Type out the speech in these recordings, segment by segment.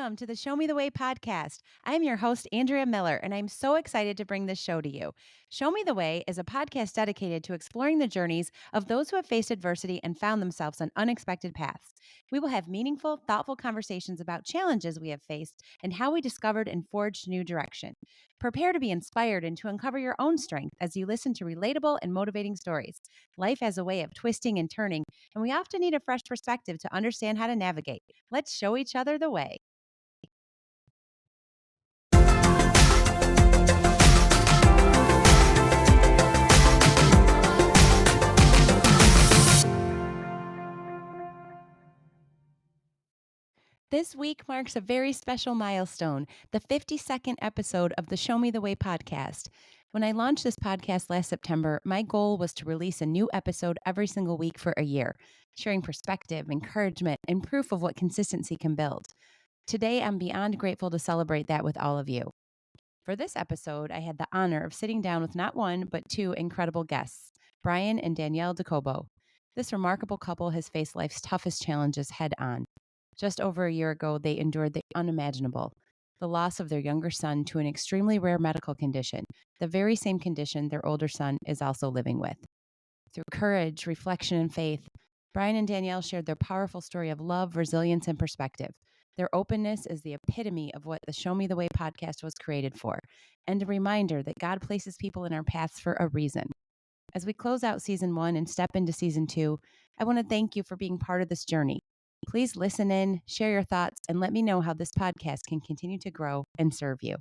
Welcome to the Show Me the Way podcast. I am your host, Andrea Miller, and I'm so excited to bring this show to you. Show Me the Way is a podcast dedicated to exploring the journeys of those who have faced adversity and found themselves on unexpected paths. We will have meaningful, thoughtful conversations about challenges we have faced and how we discovered and forged new direction. Prepare to be inspired and to uncover your own strength as you listen to relatable and motivating stories. Life has a way of twisting and turning, and we often need a fresh perspective to understand how to navigate. Let's show each other the way. This week marks a very special milestone, the 52nd episode of the Show Me the Way podcast. When I launched this podcast last September, my goal was to release a new episode every single week for a year, sharing perspective, encouragement, and proof of what consistency can build. Today, I'm beyond grateful to celebrate that with all of you. For this episode, I had the honor of sitting down with not one, but two incredible guests, Bryan and Danielle Docobo. This remarkable couple has faced life's toughest challenges head on. Just over a year ago, they endured the unimaginable, the loss of their younger son to an extremely rare medical condition, the very same condition their older son is also living with. Through courage, reflection, and faith, Bryan and Danielle shared their powerful story of love, resilience, and perspective. Their openness is the epitome of what the Show Me the Way podcast was created for, and a reminder that God places people in our paths for a reason. As we close out season 1 and step into season 2, I want to thank you for being part of this journey. Please listen in, share your thoughts, and let me know how this podcast can continue to grow and serve you.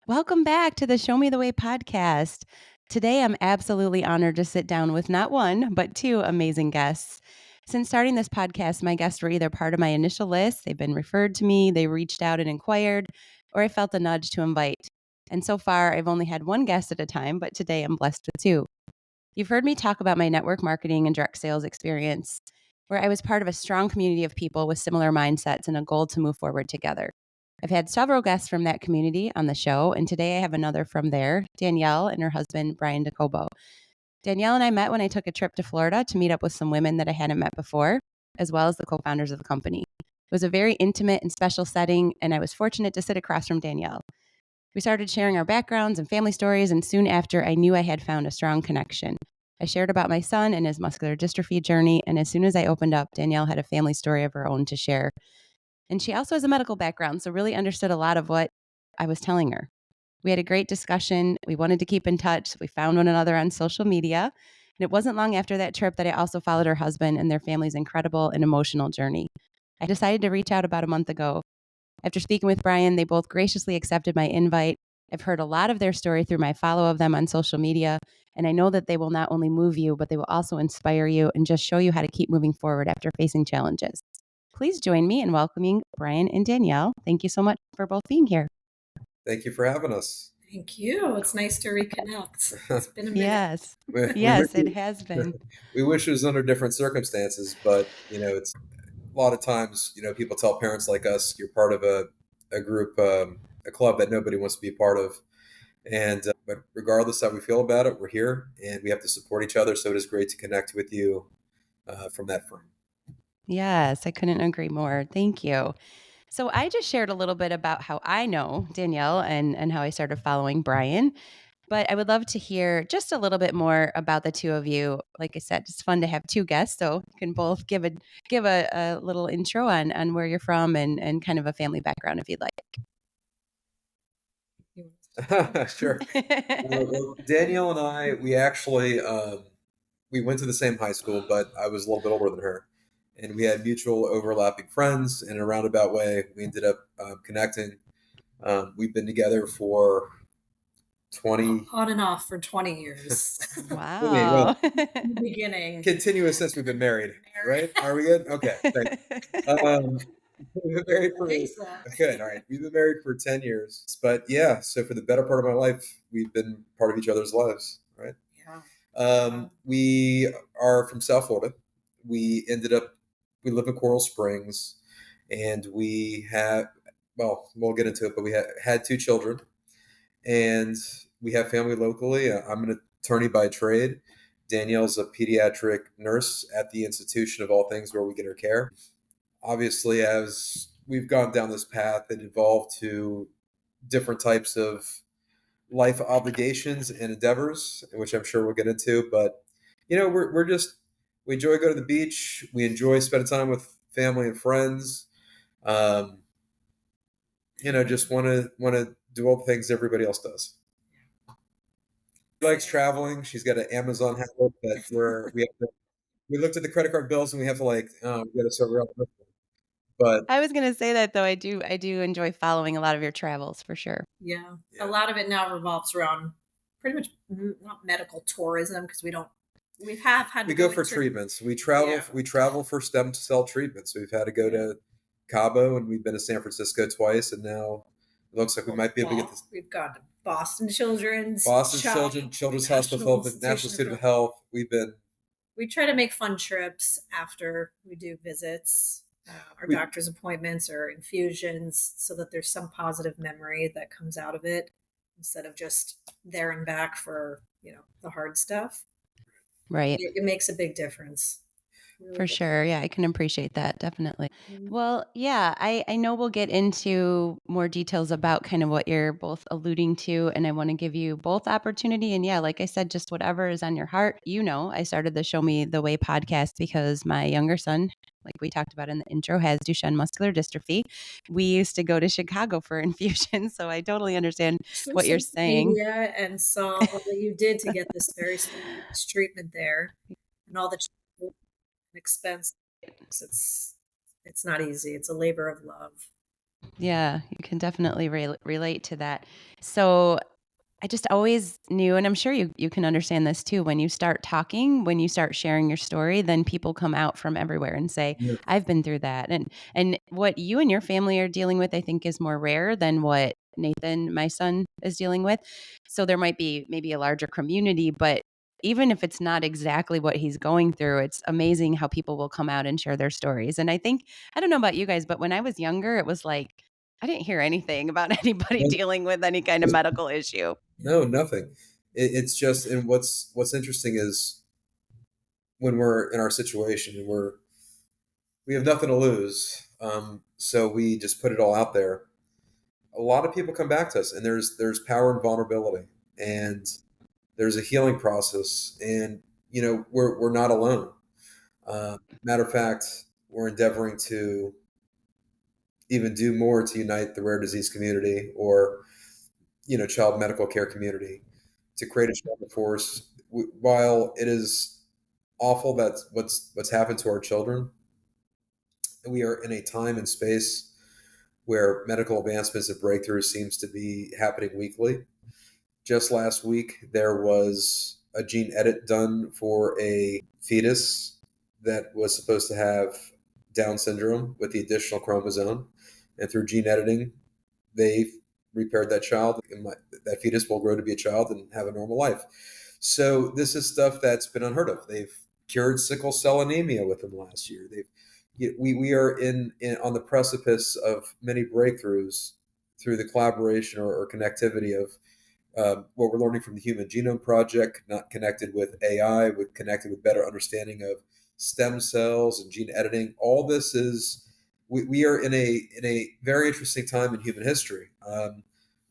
Welcome back to the Show Me the Way podcast. Today, I'm absolutely honored to sit down with not one, but two amazing guests. Since starting this podcast, my guests were either part of my initial list, they've been referred to me, they reached out and inquired, or I felt a nudge to invite. And so far, I've only had one guest at a time, but today I'm blessed with two. You've heard me talk about my network marketing and direct sales experience, where I was part of a strong community of people with similar mindsets and a goal to move forward together. I've had several guests from that community on the show, and today I have another from there, Danielle and her husband, Bryan Docobo. Danielle and I met when I took a trip to Florida to meet up with some women that I hadn't met before, as well as the co-founders of the company. It was a very intimate and special setting, and I was fortunate to sit across from Danielle. We started sharing our backgrounds and family stories, and soon after, I knew I had found a strong connection. I shared about my son and his muscular dystrophy journey, and as soon as I opened up, Danielle had a family story of her own to share. And she also has a medical background, so really understood a lot of what I was telling her. We had a great discussion. We wanted to keep in touch. We found one another on social media. And it wasn't long after that trip that I also followed her husband and their family's incredible and emotional journey. I decided to reach out about a month ago. After speaking with Bryan, they both graciously accepted my invite. I've heard a lot of their story through my follow of them on social media, and I know that they will not only move you, but they will also inspire you and just show you how to keep moving forward after facing challenges. Please join me in welcoming Bryan and Danielle. Thank you so much for both being here. Thank you for having us. Thank you. It's nice to reconnect. It's been a minute. Yes. Yes, it has been. We wish it was under different circumstances, but it's a lot of times, people tell parents like us, you're part of a group, a club that nobody wants to be part of. And but regardless how we feel about it, we're here and we have to support each other. So it is great to connect with you from that frame. Yes, I couldn't agree more. Thank you. So I just shared a little bit about how I know Danielle and how I started following Bryan. But I would love to hear just a little bit more about the two of you. Like I said, it's fun to have two guests, so you can both give a little intro on where you're from and kind of a family background if you'd like. Sure. Well, Danielle and I, we actually we went to the same high school, but I was a little bit older than her, and we had mutual overlapping friends. In a roundabout way, we ended up connecting. We've been together for 20 on and off for 20 years. Wow. Beginning. Continuous since we've been married, right? Are we good? Okay. Thanks. We've been married for good. All right. We've been married for 10 years, but yeah. So for the better part of my life, we've been part of each other's lives, right? Yeah. We are from South Florida. We live in Coral Springs, and we'll get into it, but we had two children, and we have family locally. I'm an attorney by trade. Danielle's a pediatric nurse at the institution of all things where we get her care. Obviously, as we've gone down this path that evolved to different types of life obligations and endeavors, which I'm sure we'll get into. But we're just we enjoy going to the beach. We enjoy spending time with family and friends. Um, just want to do all the things everybody else does. She likes traveling. She's got an Amazon habit that we looked at the credit card bills and we have to we got to sort out. But I was gonna say that though. I do enjoy following a lot of your travels for sure. Yeah. A lot of it now revolves around pretty much not medical tourism because we have had to we go for treatments. We travel for stem cell treatments. We've had to go to Cabo and we've been to San Francisco twice, and now it looks like we might be able to get this. We've gone to Boston Children's Children's Hospital, the National Institute of Health. We try to make fun trips after we do visits, our doctor's appointments or infusions, so that there's some positive memory that comes out of it instead of just there and back for the hard stuff. Right. It makes a big difference. For sure. Yeah, I can appreciate that. Definitely. Well, yeah, I know we'll get into more details about kind of what you're both alluding to. And I want to give you both opportunity. And yeah, like I said, just whatever is on your heart. I started the Show Me the Way podcast because my younger son, like we talked about in the intro, has Duchenne muscular dystrophy. We used to go to Chicago for infusions. So I totally understand what you're saying. Media and saw what you did to get this very serious treatment there and all the expense. It's not easy. It's a labor of love. Yeah, you can definitely relate to that. So I just always knew, and I'm sure you can understand this too, when you start talking, when you start sharing your story, then people come out from everywhere and say, I've been through that. And what you and your family are dealing with, I think, is more rare than what Nathan, my son, is dealing with. So there might be maybe a larger community, but even if it's not exactly what he's going through, it's amazing how people will come out and share their stories. And I think, I don't know about you guys, but when I was younger, it was like, I didn't hear anything about anybody dealing with any kind of medical issue. No, nothing. It's just, and what's interesting is when we're in our situation and we have nothing to lose, so we just put it all out there. A lot of people come back to us, and there's power in vulnerability, and there's a healing process, and we're not alone. Matter of fact, we're endeavoring to even do more to unite the rare disease community or child medical care community to create a stronger force. While it is awful that's what's happened to our children, we are in a time and space where medical advancements and breakthroughs seems to be happening weekly. Just last week, there was a gene edit done for a fetus that was supposed to have Down syndrome with the additional chromosome. And through gene editing, they repaired that child, and that fetus will grow to be a child and have a normal life. So this is stuff that's been unheard of. They've cured sickle cell anemia within the last year. We are in on the precipice of many breakthroughs through the collaboration or connectivity of what we're learning from the Human Genome Project, not connected with AI, connected with better understanding of stem cells and gene editing. All this is we are in a very interesting time in human history.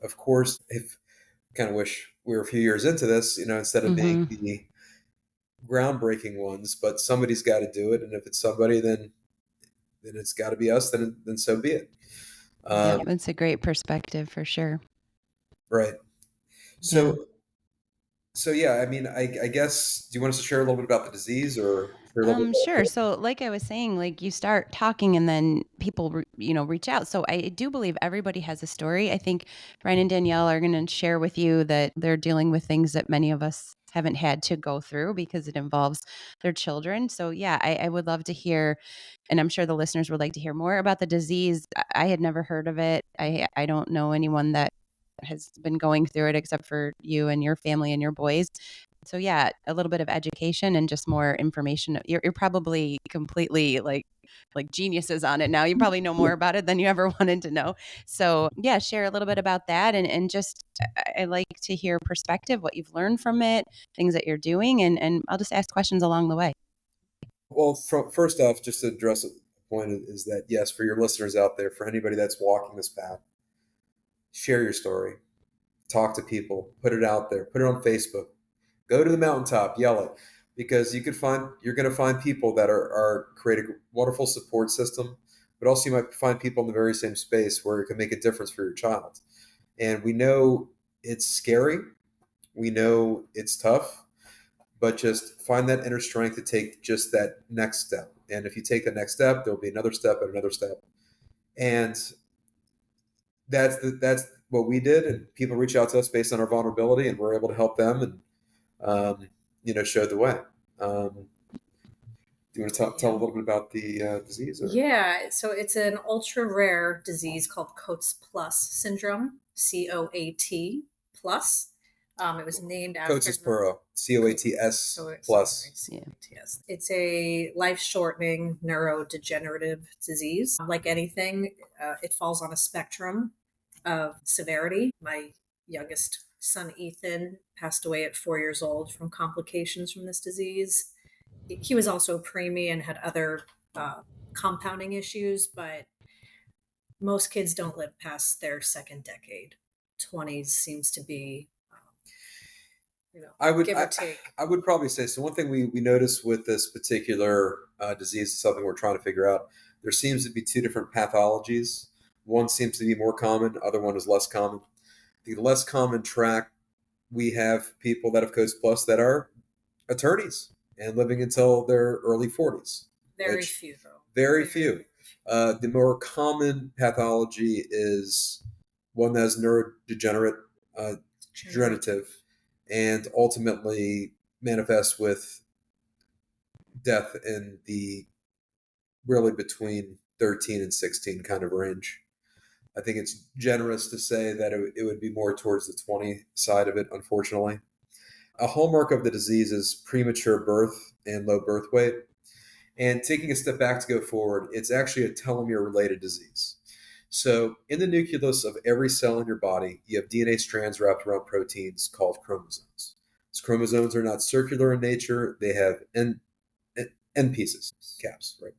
Of course, if kind of wish we were a few years into this, instead of being the groundbreaking ones, but somebody's got to do it, and if it's somebody, then it's got to be us. Then so be it. Yeah, it's a great perspective for sure. Right. So yeah, I mean, I guess, do you want us to share a little bit about the disease or? Sure. So like I was saying, like you start talking and then people, reach out. So I do believe everybody has a story. I think Bryan and Danielle are going to share with you that they're dealing with things that many of us haven't had to go through because it involves their children. So yeah, I would love to hear, and I'm sure the listeners would like to hear more about the disease. I had never heard of it. I don't know anyone that has been going through it except for you and your family and your boys. So yeah, a little bit of education and just more information. You're probably completely like geniuses on it now. You probably know more about it than you ever wanted to know. So yeah, share a little bit about that and just I like to hear perspective, what you've learned from it, things that you're doing, and I'll just ask questions along the way. Well, first off, just to address point is that, yes, for your listeners out there, for anybody that's walking this path, share your story, talk to people, put it out there, put it on Facebook, go to the mountaintop, yell it, because you're going to find people that are create a wonderful support system, but also you might find people in the very same space where it can make a difference for your child. And we know it's scary. We know it's tough, but just find that inner strength to take just that next step. And if you take the next step, there'll be another step and another step. And that's what we did. And people reach out to us based on our vulnerability, and we're able to help them and, show the way. Do you want to tell a little bit about the disease? Or? Yeah, so it's an ultra rare disease called Coates Plus syndrome, COAT plus. It was named after Coates plural, COATS plus. Yeah. It's a life-shortening neurodegenerative disease. Like anything, it falls on a spectrum of severity. My youngest son, Ethan, passed away at 4 years old from complications from this disease. He was also preemie and had other compounding issues, but most kids don't live past their second decade. 20s seems to be, give or take. I would probably say, so one thing we notice with this particular disease is something we're trying to figure out. There seems to be two different pathologies. One seems to be more common, the other one is less common. The less common track, we have people that have Coates Plus that are attorneys and living until their early 40s. Very few, though. Very few. The more common pathology is one that is neurodegenerative and ultimately manifests with death in the really between 13 and 16 kind of range. I think it's generous to say that it would be more towards the 20 side of it, unfortunately. A hallmark of the disease is premature birth and low birth weight. And taking a step back to go forward, it's actually a telomere-related disease. So in the nucleus of every cell in your body, you have DNA strands wrapped around proteins called chromosomes. These chromosomes are not circular in nature. They have end pieces, caps, right?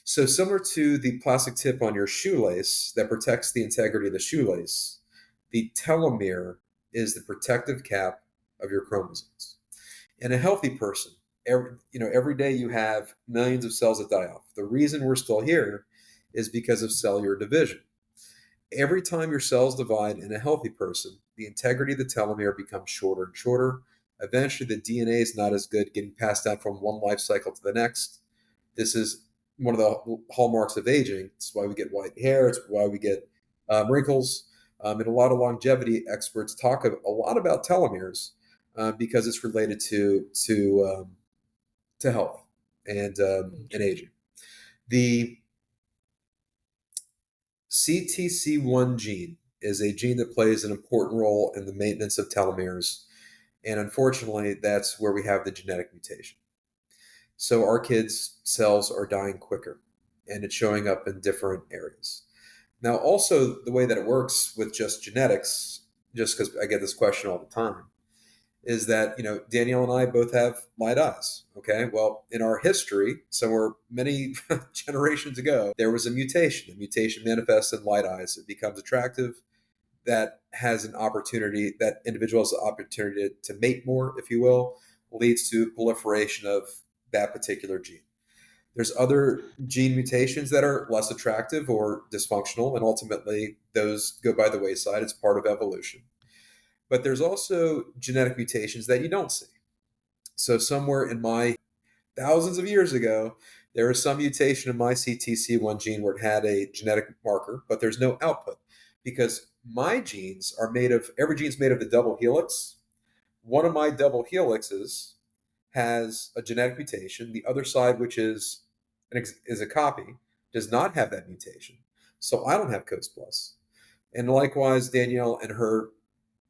So similar to the plastic tip on your shoelace that protects the integrity of the shoelace, the telomere is the protective cap of your chromosomes. In a healthy person, every day you have millions of cells that die off. The reason we're still here is because of cellular division. Every time your cells divide in a healthy person, the integrity of the telomere becomes shorter and shorter. Eventually, the DNA is not as good getting passed down from one life cycle to the next. This is one of the hallmarks of aging. It's why we get white hair. It's why we get wrinkles. And a lot of longevity experts talk a lot about telomeres because it's related to health and aging. The CTC1 gene is a gene that plays an important role in the maintenance of telomeres. And unfortunately, that's where we have the genetic mutation. So our kids' cells are dying quicker, and it's showing up in different areas. Now, also the way that it works with just genetics, just because I get this question all the time, is that, Danielle and I both have light eyes. Okay. Well, in our history, somewhere many generations ago, there was a mutation. The mutation manifests in light eyes. It becomes attractive. That has an opportunity, that individual has the opportunity to mate more, if you will, leads to proliferation of that particular gene. There's other gene mutations that are less attractive or dysfunctional, and ultimately those go by the wayside. It's part of evolution. But there's also genetic mutations that you don't see. So somewhere in my thousands of years ago, there was some mutation in my CTC1 gene where it had a genetic marker, but there's no output because my genes are every gene's made of the double helix. One of my double helixes has a genetic mutation. The other side, which is a copy, does not have that mutation. So I don't have Coates Plus. And likewise, Danielle and her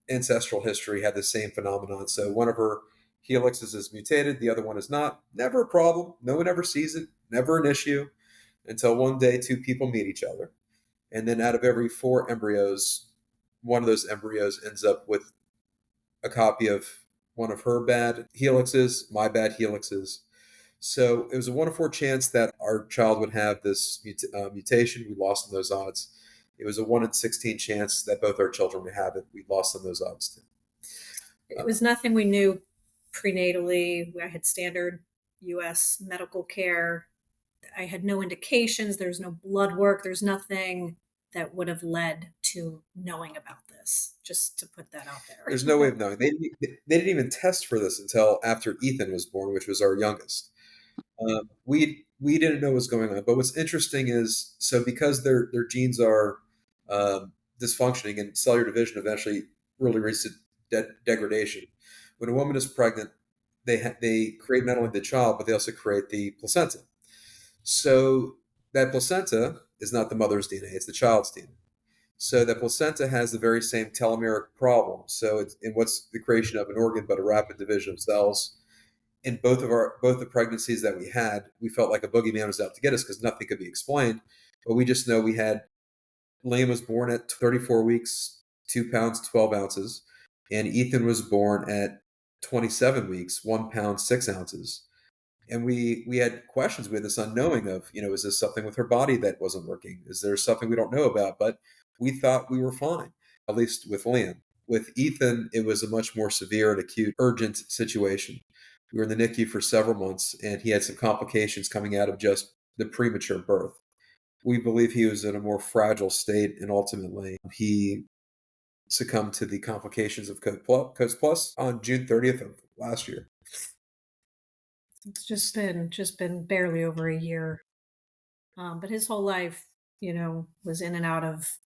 ancestral history had the same phenomenon. So one of her helixes is mutated, the other one is not. Never a problem. No one ever sees it. Never an issue until one day two people meet each other. And then out of every 4 embryos, one of those embryos ends up with a copy of one of her bad helixes, my bad helixes. So it was a 1 in 4 chance that our child would have this mutation. We lost in those odds. It was a 1 in 16 chance that both our children would have it. We lost in those odds too. It was nothing we knew prenatally. I had standard U.S. medical care. I had no indications. There's no blood work. There's nothing that would have led to knowing about this, just to put that out there. There's no way of knowing. They didn't even test for this until after Ethan was born, which was our youngest. We didn't know what was going on. But what's interesting is, so because their genes are dysfunctioning and cellular division eventually really leads to degradation. When a woman is pregnant, they create not only the child, but they also create the placenta. So that placenta is not the mother's DNA; it's the child's DNA. So the placenta has the very same telomeric problem. So it's in what's the creation of an organ, but a rapid division of cells. In both the pregnancies that we had, we felt like a boogeyman was out to get us because nothing could be explained. But we just know we had Liam was born at 34 weeks, 2 pounds 12 ounces, and Ethan was born at 27 weeks, 1 pound 6 ounces. And we had questions. We had this unknowing of, is this something with her body that wasn't working? Is there something we don't know about? But we thought we were fine, at least with Liam. With Ethan, it was a much more severe and acute, urgent situation. We were in the NICU for several months, and he had some complications coming out of just the premature birth. We believe he was in a more fragile state, and ultimately he succumbed to the complications of Coast Plus on June 30th of last year. It's just been barely over a year. But his whole life, was in and out of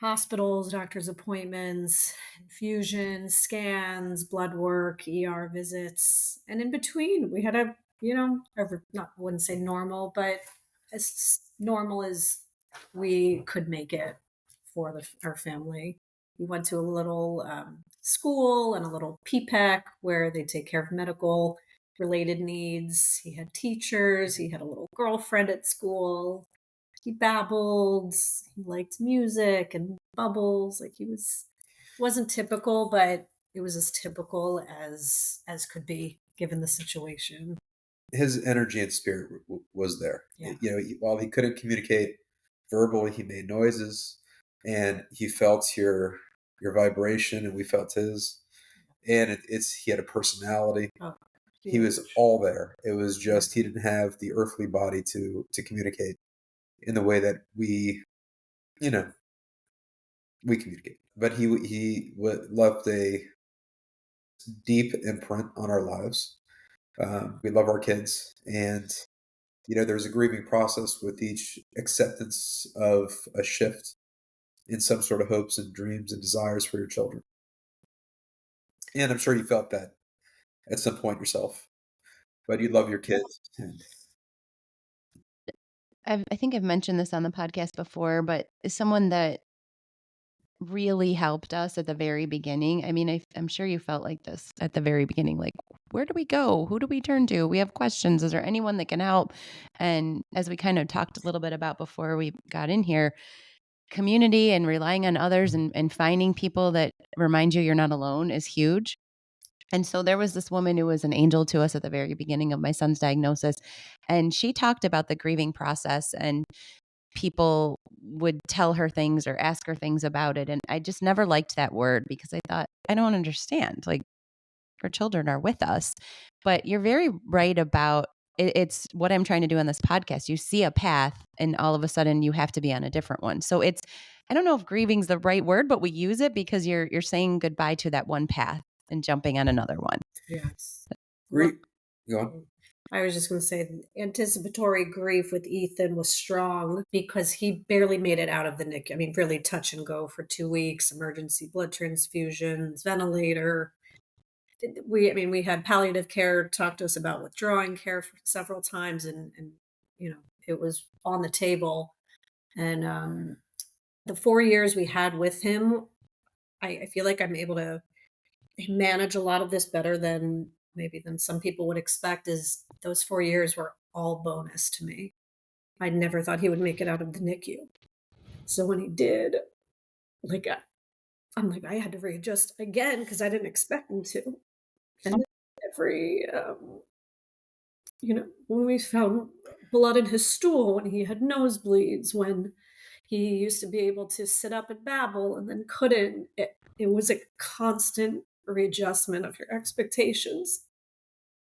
hospitals, doctor's appointments, infusions, scans, blood work, ER visits. And in between, we had wouldn't say normal, but as normal as we could make it for our family. We went to a little school and a little PPAC where they take care of medical related needs. He had teachers. He had a little girlfriend at school. He babbled. He liked music and bubbles. Like wasn't typical, but it was as typical as could be given the situation. His energy and spirit was there. Yeah. While he couldn't communicate verbally, he made noises, and he felt your vibration, and we felt his. And he had a personality. Oh, he was all there. It was just he didn't have the earthly body to communicate in the way that we communicate. But he left a deep imprint on our lives. We love our kids, and there's a grieving process with each acceptance of a shift in some sort of hopes and dreams and desires for your children. And I'm sure you felt that at some point yourself, but you love your kids. I think I've mentioned this on the podcast before, but as someone that really helped us at the very beginning. I mean, I'm sure you felt like this at the very beginning, like, where do we go? Who do we turn to? We have questions. Is there anyone that can help? And as we kind of talked a little bit about before we got in here, community and relying on others and finding people that remind you you're not alone is huge. And so there was this woman who was an angel to us at the very beginning of my son's diagnosis. And she talked about the grieving process, and people would tell her things or ask her things about it. And I just never liked that word because I thought, I don't understand. Like, our children are with us. But you're very right about it. It's what I'm trying to do on this podcast. You see a path and all of a sudden you have to be on a different one. So I don't know if grieving's the right word, but we use it because you're saying goodbye to that one path and jumping on another one. Yes. Go on. I was just going to say anticipatory grief with Ethan was strong because he barely made it out of the NICU. I mean, really touch and go for 2 weeks, emergency blood transfusions, ventilator. We had palliative care talk to us about withdrawing care for several times, and it was on the table. And the 4 years we had with him, I feel like I'm able to manage a lot of this better than some people would expect. Is those 4 years were all bonus to me. I never thought he would make it out of the NICU. So when he did, I'm like, I had to readjust again because I didn't expect him to. And every when we found blood in his stool, when he had nosebleeds, when he used to be able to sit up and babble and then couldn't. It was a constant readjustment of your expectations.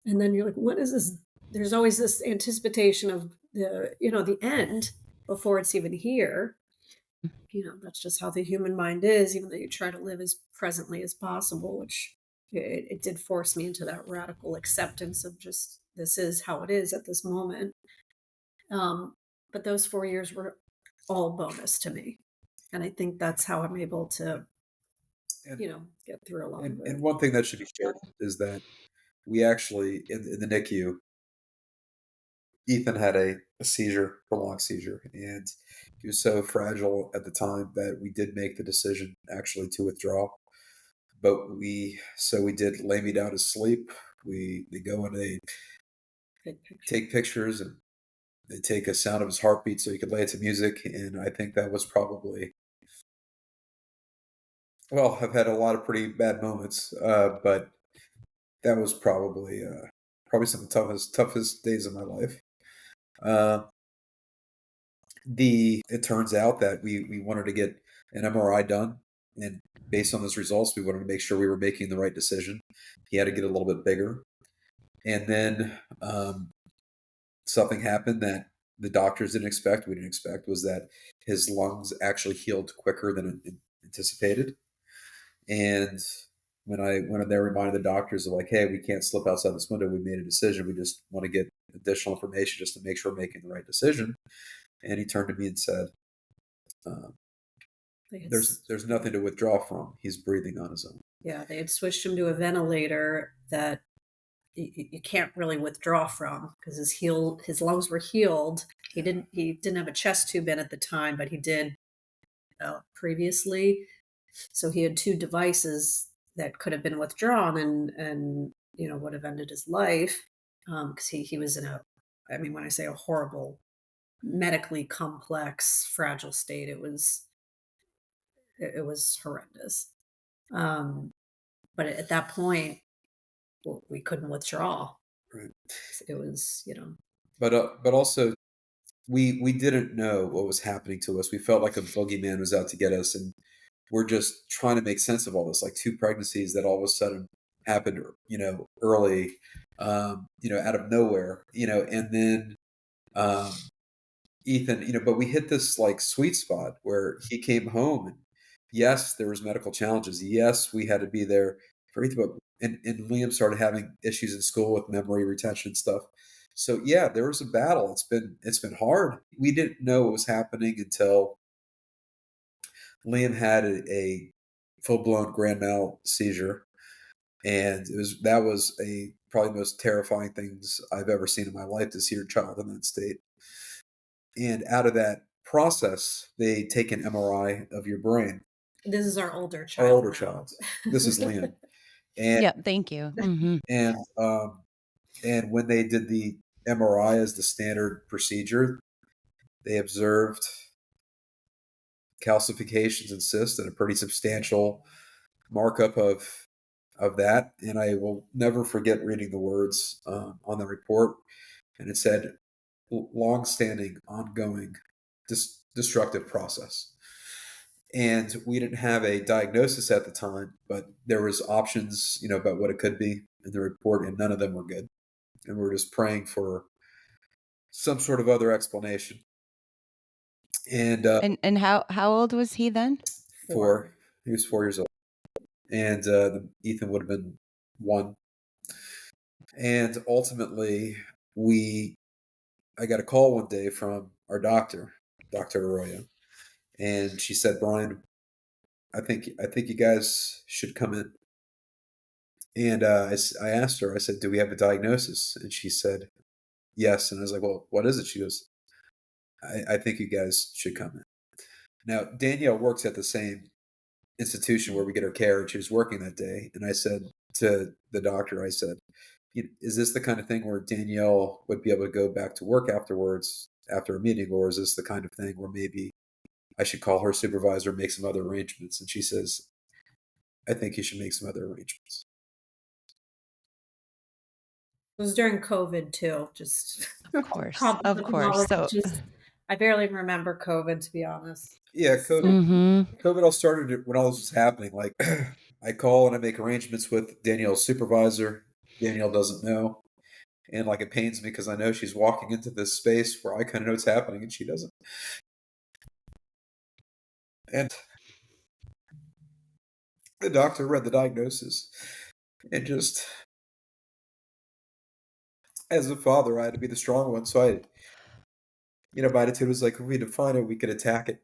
And then you're like, what is this? There's always this anticipation of the end before it's even here. That's just how the human mind is, even though you try to live as presently as possible, which it did force me into that radical acceptance of just this is how it is at this moment. But those 4 years were all bonus to me. And I think that's how I'm able to, And, get through a lot of and it. one thing that should be shared is that we actually, in the NICU, Ethan had a seizure, prolonged seizure, and he was so fragile at the time that we did make the decision actually to withdraw. But we did lay me down to sleep. They go and they take pictures and they take a sound of his heartbeat so you could lay it to music. And I think that was probably, well, I've had a lot of pretty bad moments, but that was probably some of the toughest days of my life. Uh, it turns out that we wanted to get an MRI done, and based on those results, we wanted to make sure we were making the right decision. He had to get a little bit bigger, and then something happened that the doctors didn't expect. We didn't expect was that his lungs actually healed quicker than anticipated. And when they reminded the doctors of like, hey, we can't slip outside this window. We made a decision. We just want to get additional information just to make sure we're making the right decision. And he turned to me and said, um, there's nothing to withdraw from. He's breathing on his own. Yeah, they had switched him to a ventilator that you can't really withdraw from because his lungs were healed. He didn't have a chest tube in at the time, but he did previously. So he had two devices that could have been withdrawn and would have ended his life because he was in when I say a horrible, medically complex, fragile state, it was horrendous. But at that point, we couldn't withdraw. Right. It was, But also we didn't know what was happening to us. We felt like a boogeyman was out to get us, and we're just trying to make sense of all this. Like 2 pregnancies that all of a sudden happened, early, out of nowhere, and then Ethan, but we hit this like sweet spot where he came home, and yes, there was medical challenges. Yes, we had to be there for Ethan, but and Liam started having issues in school with memory retention stuff. So yeah, there was a battle. It's been hard. We didn't know what was happening until Liam had a full blown grand mal seizure, and that was a probably the most terrifying things I've ever seen in my life, to see your child in that state. And out of that process, they take an MRI of your brain. This is our older child. Our older child. This is Liam. And Yeah, thank you. Mm-hmm. and when they did the MRI as the standard procedure, they observed calcifications and cysts and a pretty substantial markup of that. And I will never forget reading the words on the report, and it said long-standing, ongoing, destructive process. And we didn't have a diagnosis at the time, but there was options, about what it could be in the report, and none of them were good. And we were just praying for some sort of other explanation. And And how old was he then? he was 4 years old, and Ethan would have been 1. And ultimately, I got a call one day from our doctor, Dr. Arroyo, and she said, "Bryan, I think you guys should come in." And I asked her, I said, "Do we have a diagnosis?" And she said, "Yes." And I was like, "Well, what is it?" She goes, I think you guys should come in." Now, Danielle works at the same institution where we get our care, and she was working that day. And I said to the doctor, I said, "Is this the kind of thing where Danielle would be able to go back to work afterwards after a meeting, or is this the kind of thing where maybe I should call her supervisor and make some other arrangements?" And she says, "I think you should make some other arrangements." It was during COVID too, just Of course, put of them all course. in, So, just I barely remember COVID, to be honest. Yeah, mhm. COVID all started when all this was happening. Like, I call and I make arrangements with Danielle's supervisor. Danielle doesn't know. And like it pains me because I know she's walking into this space where I kind of know what's happening and she doesn't. And the doctor read the diagnosis and just, as a father, I had to be the strong one. So my attitude was like, if we define it, we could attack it.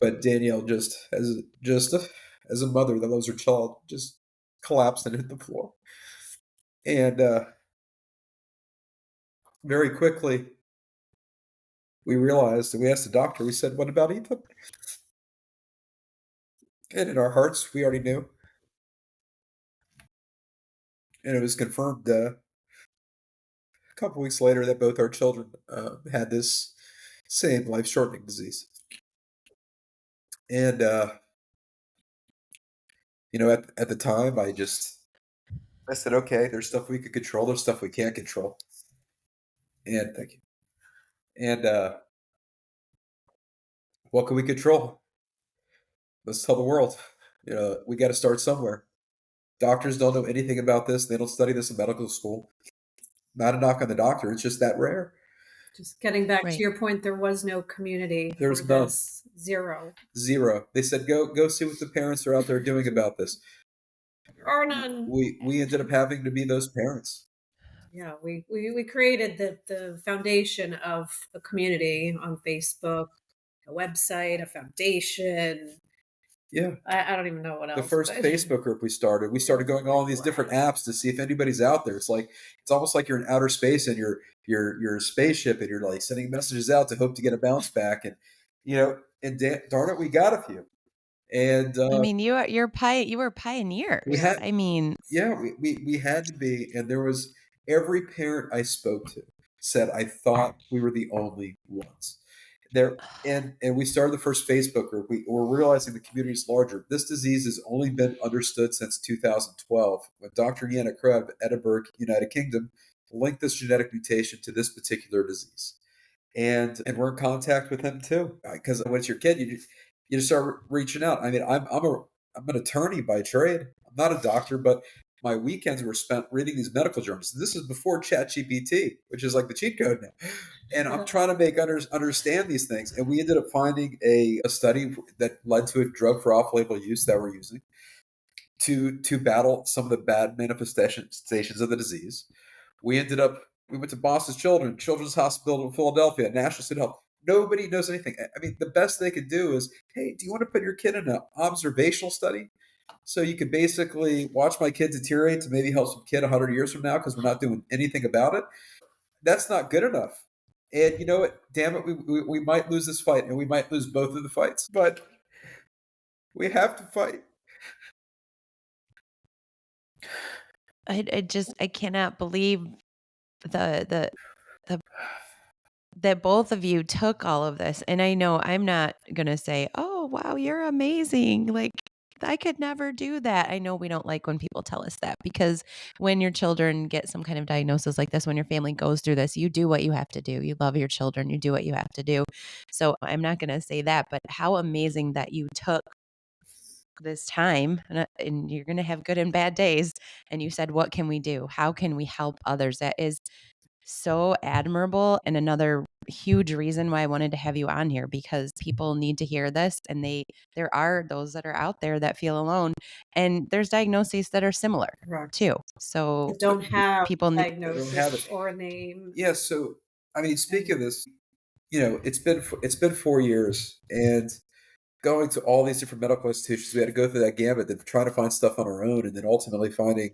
But Danielle as a mother that loves her child, just collapsed and hit the floor. And very quickly, we realized, and we asked the doctor, we said, what about Ethan? And in our hearts, we already knew. And it was confirmed a couple weeks later that both our children had this same life-shortening disease. And, at the time, I said, okay, there's stuff we could control, there's stuff we can't control. And thank you. And what can we control? Let's tell the world. We got to start somewhere. Doctors don't know anything about this. They don't study this in medical school. Not a knock on the doctor. It's just that rare. Just getting back to Right. your point, there was no community There for was none. this. Zero. They said, go see what the parents are out there doing about this. There are none. We ended up having to be those parents. Yeah, we created the foundation of a community on Facebook, a website, a foundation. Yeah. I don't even know what else. The first but- Facebook group we started going on all these different apps to see if anybody's out there. It's almost like you're in outer space and you're a spaceship and you're like sending messages out to hope to get a bounce back. And darn it, we got a few. And I mean, you were pioneers. we had I mean, yeah, we had to be, and there was every parent I spoke to said I thought we were the only ones. And we started the first Facebook group. We're realizing the community is larger. This disease has only been understood since 2012, when Dr. Yana Crow of Edinburgh, United Kingdom, linked this genetic mutation to this particular disease. And we're in contact with him too, because when it's your kid, you just start reaching out. I mean, I'm an attorney by trade. I'm not a doctor, but my weekends were spent reading these medical journals. This is before ChatGPT, which is like the cheat code now. And I'm trying to make understand these things. And we ended up finding a study that led to a drug for off-label use that we're using to battle some of the bad manifestations of the disease. We went to Boston Children's Hospital in Philadelphia, National City Health. Nobody knows anything. I mean, the best they could do is, hey, do you want to put your kid in an observational study? So you could basically watch my kid deteriorate to maybe help some kid 100 years from now because we're not doing anything about it. That's not good enough. And you know what? Damn it, we might lose this fight, and we might lose both of the fights. But we have to fight. I cannot believe the that both of you took all of this. And I know I'm not gonna say, "Oh, wow, you're amazing." Like, I could never do that. I know we don't like when people tell us that, because when your children get some kind of diagnosis like this, when your family goes through this, you do what you have to do. You love your children, you do what you have to do. So I'm not gonna say that, but how amazing that you took this time, and you're gonna have good and bad days, and you said, "What can we do? How can we help others?" That is so admirable, and another huge reason why I wanted to have you on here, because people need to hear this, and there are those that are out there that feel alone, and there's diagnoses that are similar Correct. too. So That don't have people need diagnosis or a name. Yeah. So I mean, speaking of this, it's been 4 years, and going to all these different medical institutions, we had to go through that gambit, then trying to find stuff on our own, and then ultimately finding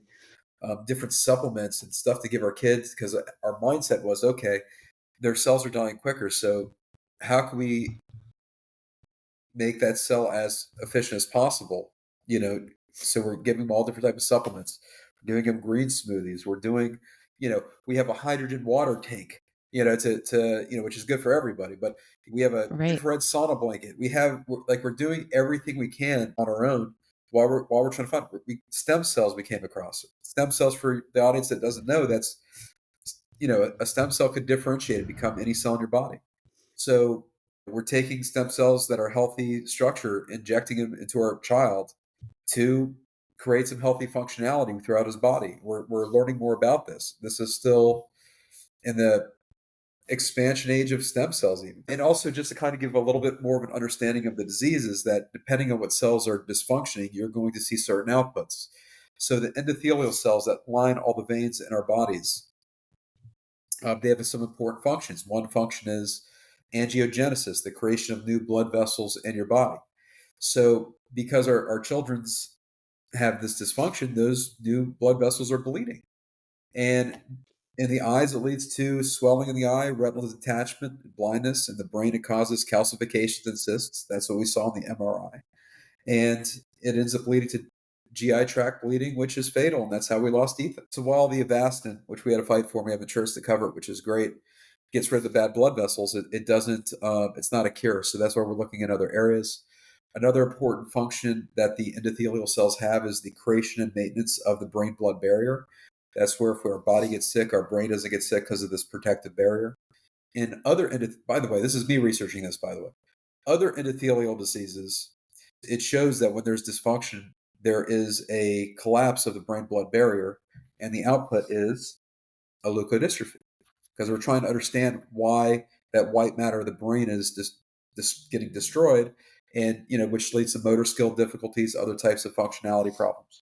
different supplements and stuff to give our kids, because our mindset was, okay, their cells are dying quicker, so how can we make that cell as efficient as possible? So we're giving them all different types of supplements. We're giving them green smoothies. We're doing, we have a hydrogen water tank, which is good for everybody. But we have a right. infrared sauna blanket. We're doing everything we can on our own while we're trying to find stem cells. We came across stem cells, for the audience that doesn't know. That's a stem cell could differentiate and become any cell in your body. So we're taking stem cells that are healthy structure, injecting them into our child to create some healthy functionality throughout his body. We're learning more about this. This is still in the expansion age of stem cells even. And also just to kind of give a little bit more of an understanding of the diseases, that depending on what cells are dysfunctioning, you're going to see certain outputs. So the endothelial cells that line all the veins in our bodies, they have some important functions. One function is angiogenesis, the creation of new blood vessels in your body. So because our children's have this dysfunction, those new blood vessels are bleeding. And in the eyes, it leads to swelling in the eye, retinal detachment, blindness. In the brain, it causes calcifications and cysts. That's what we saw in the MRI. And it ends up leading to GI tract bleeding, which is fatal, and that's how we lost Ethan. So while the Avastin, which we had to fight for, we have insurance to cover it, which is great, gets rid of the bad blood vessels, it doesn't, it's not a cure. So that's why we're looking at other areas. Another important function that the endothelial cells have is the creation and maintenance of the brain-blood barrier. That's where if our body gets sick, our brain doesn't get sick because of this protective barrier. In other, by the way, this is me researching this, by the way. Other endothelial diseases, it shows that when there's dysfunction, there is a collapse of the brain-blood barrier, and the output is a leukodystrophy. Because we're trying to understand why that white matter of the brain is just getting destroyed, and which leads to motor skill difficulties, other types of functionality problems.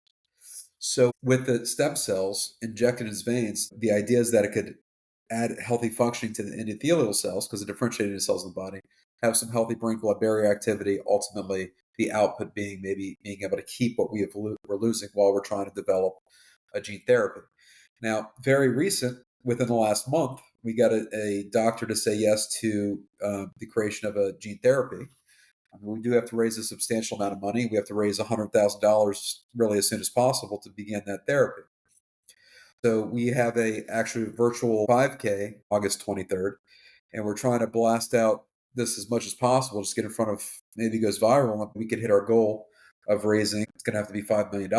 So with the stem cells injected in his veins, the idea is that it could add healthy functioning to the endothelial cells, because the differentiated cells in the body have some healthy brain-blood barrier activity, ultimately the output being maybe being able to keep what we're losing while we're trying to develop a gene therapy. Now, very recent, within the last month, we got a doctor to say yes to the creation of a gene therapy. I mean, we do have to raise a substantial amount of money. We have to raise $100,000 really as soon as possible to begin that therapy. So we have a actually virtual 5K August 23rd, and we're trying to blast out this as much as possible, just get in front of, maybe it goes viral, and we could hit our goal of raising, it's going to have to be $5 million.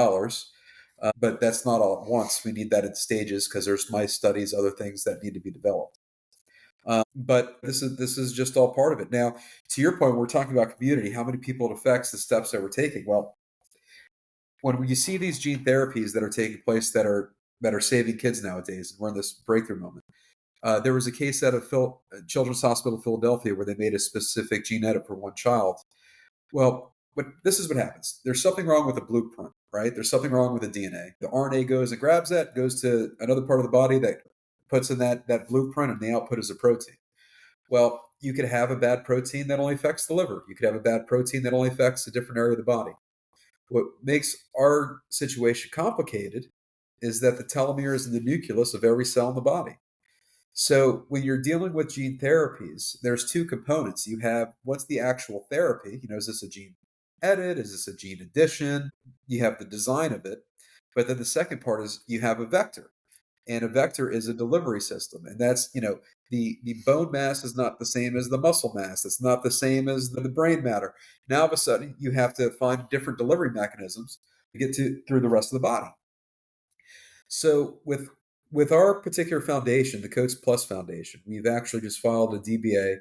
But that's not all at once. We need that in stages, because there's mice studies, other things that need to be developed. But this is just all part of it. Now, to your point, we're talking about community. How many people it affects, the steps that we're taking? Well, when you see these gene therapies that are taking place that are saving kids nowadays, and we're in this breakthrough moment. There was a case out of Children's Hospital of Philadelphia where they made a specific gene edit for one child. Well, but this is what happens. There's something wrong with the blueprint, right? There's something wrong with the DNA. The RNA goes and grabs that, goes to another part of the body that puts in that blueprint, and the output is a protein. Well, you could have a bad protein that only affects the liver. You could have a bad protein that only affects a different area of the body. What makes our situation complicated is that the telomere is in the nucleus of every cell in the body. So when you're dealing with gene therapies, there's two components. You have, what's the actual therapy? Is this a gene edit? Is this a gene addition? You have the design of it. But then the second part is you have a vector. And a vector is a delivery system. And that's, the bone mass is not the same as the muscle mass. It's not the same as the brain matter. Now, all of a sudden, you have to find different delivery mechanisms to get through the rest of the body. So with our particular foundation, the Coats Plus Foundation, we've actually just filed a DBA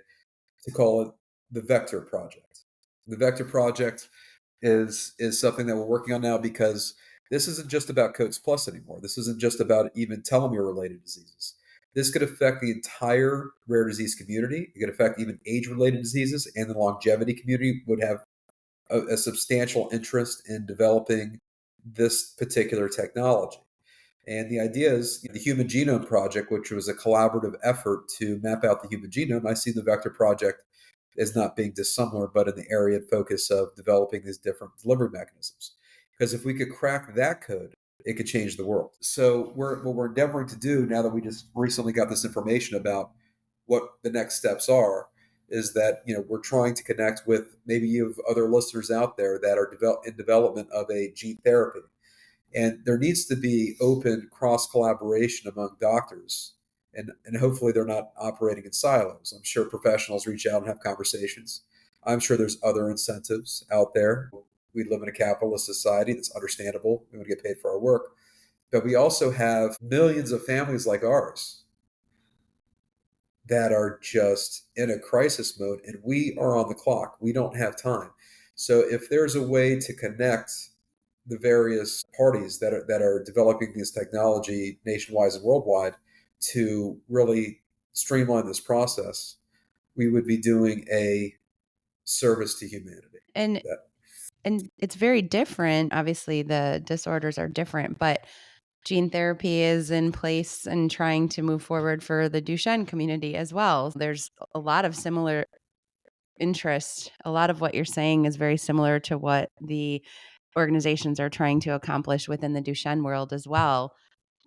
to call it the Vector Project. The Vector Project is something that we're working on now, because this isn't just about Coats Plus anymore. This isn't just about even telomere-related diseases. This could affect the entire rare disease community. It could affect even age-related diseases, and the longevity community would have a substantial interest in developing this particular technology. And the idea is the Human Genome Project, which was a collaborative effort to map out the human genome. I see the Vector Project as not being dissimilar, but in the area of focus of developing these different delivery mechanisms. Because if we could crack that code, it could change the world. So what we're endeavoring to do, now that we just recently got this information about what the next steps are, is that we're trying to connect with, maybe you have other listeners out there that are in development of a gene therapy. And there needs to be open cross collaboration among doctors. And hopefully they're not operating in silos. I'm sure professionals reach out and have conversations. I'm sure there's other incentives out there. We live in a capitalist society. That's understandable. We want to get paid for our work. But we also have millions of families like ours that are just in a crisis mode, and we are on the clock. We don't have time. So if there's a way to connect the various parties that are developing this technology nationwide and worldwide to really streamline this process, we would be doing a service to humanity. And That, and it's very different. Obviously, the disorders are different, but gene therapy is in place and trying to move forward for the Duchenne community as well. There's a lot of similar interest. A lot of what you're saying is very similar to what the organizations are trying to accomplish within the Duchenne world as well,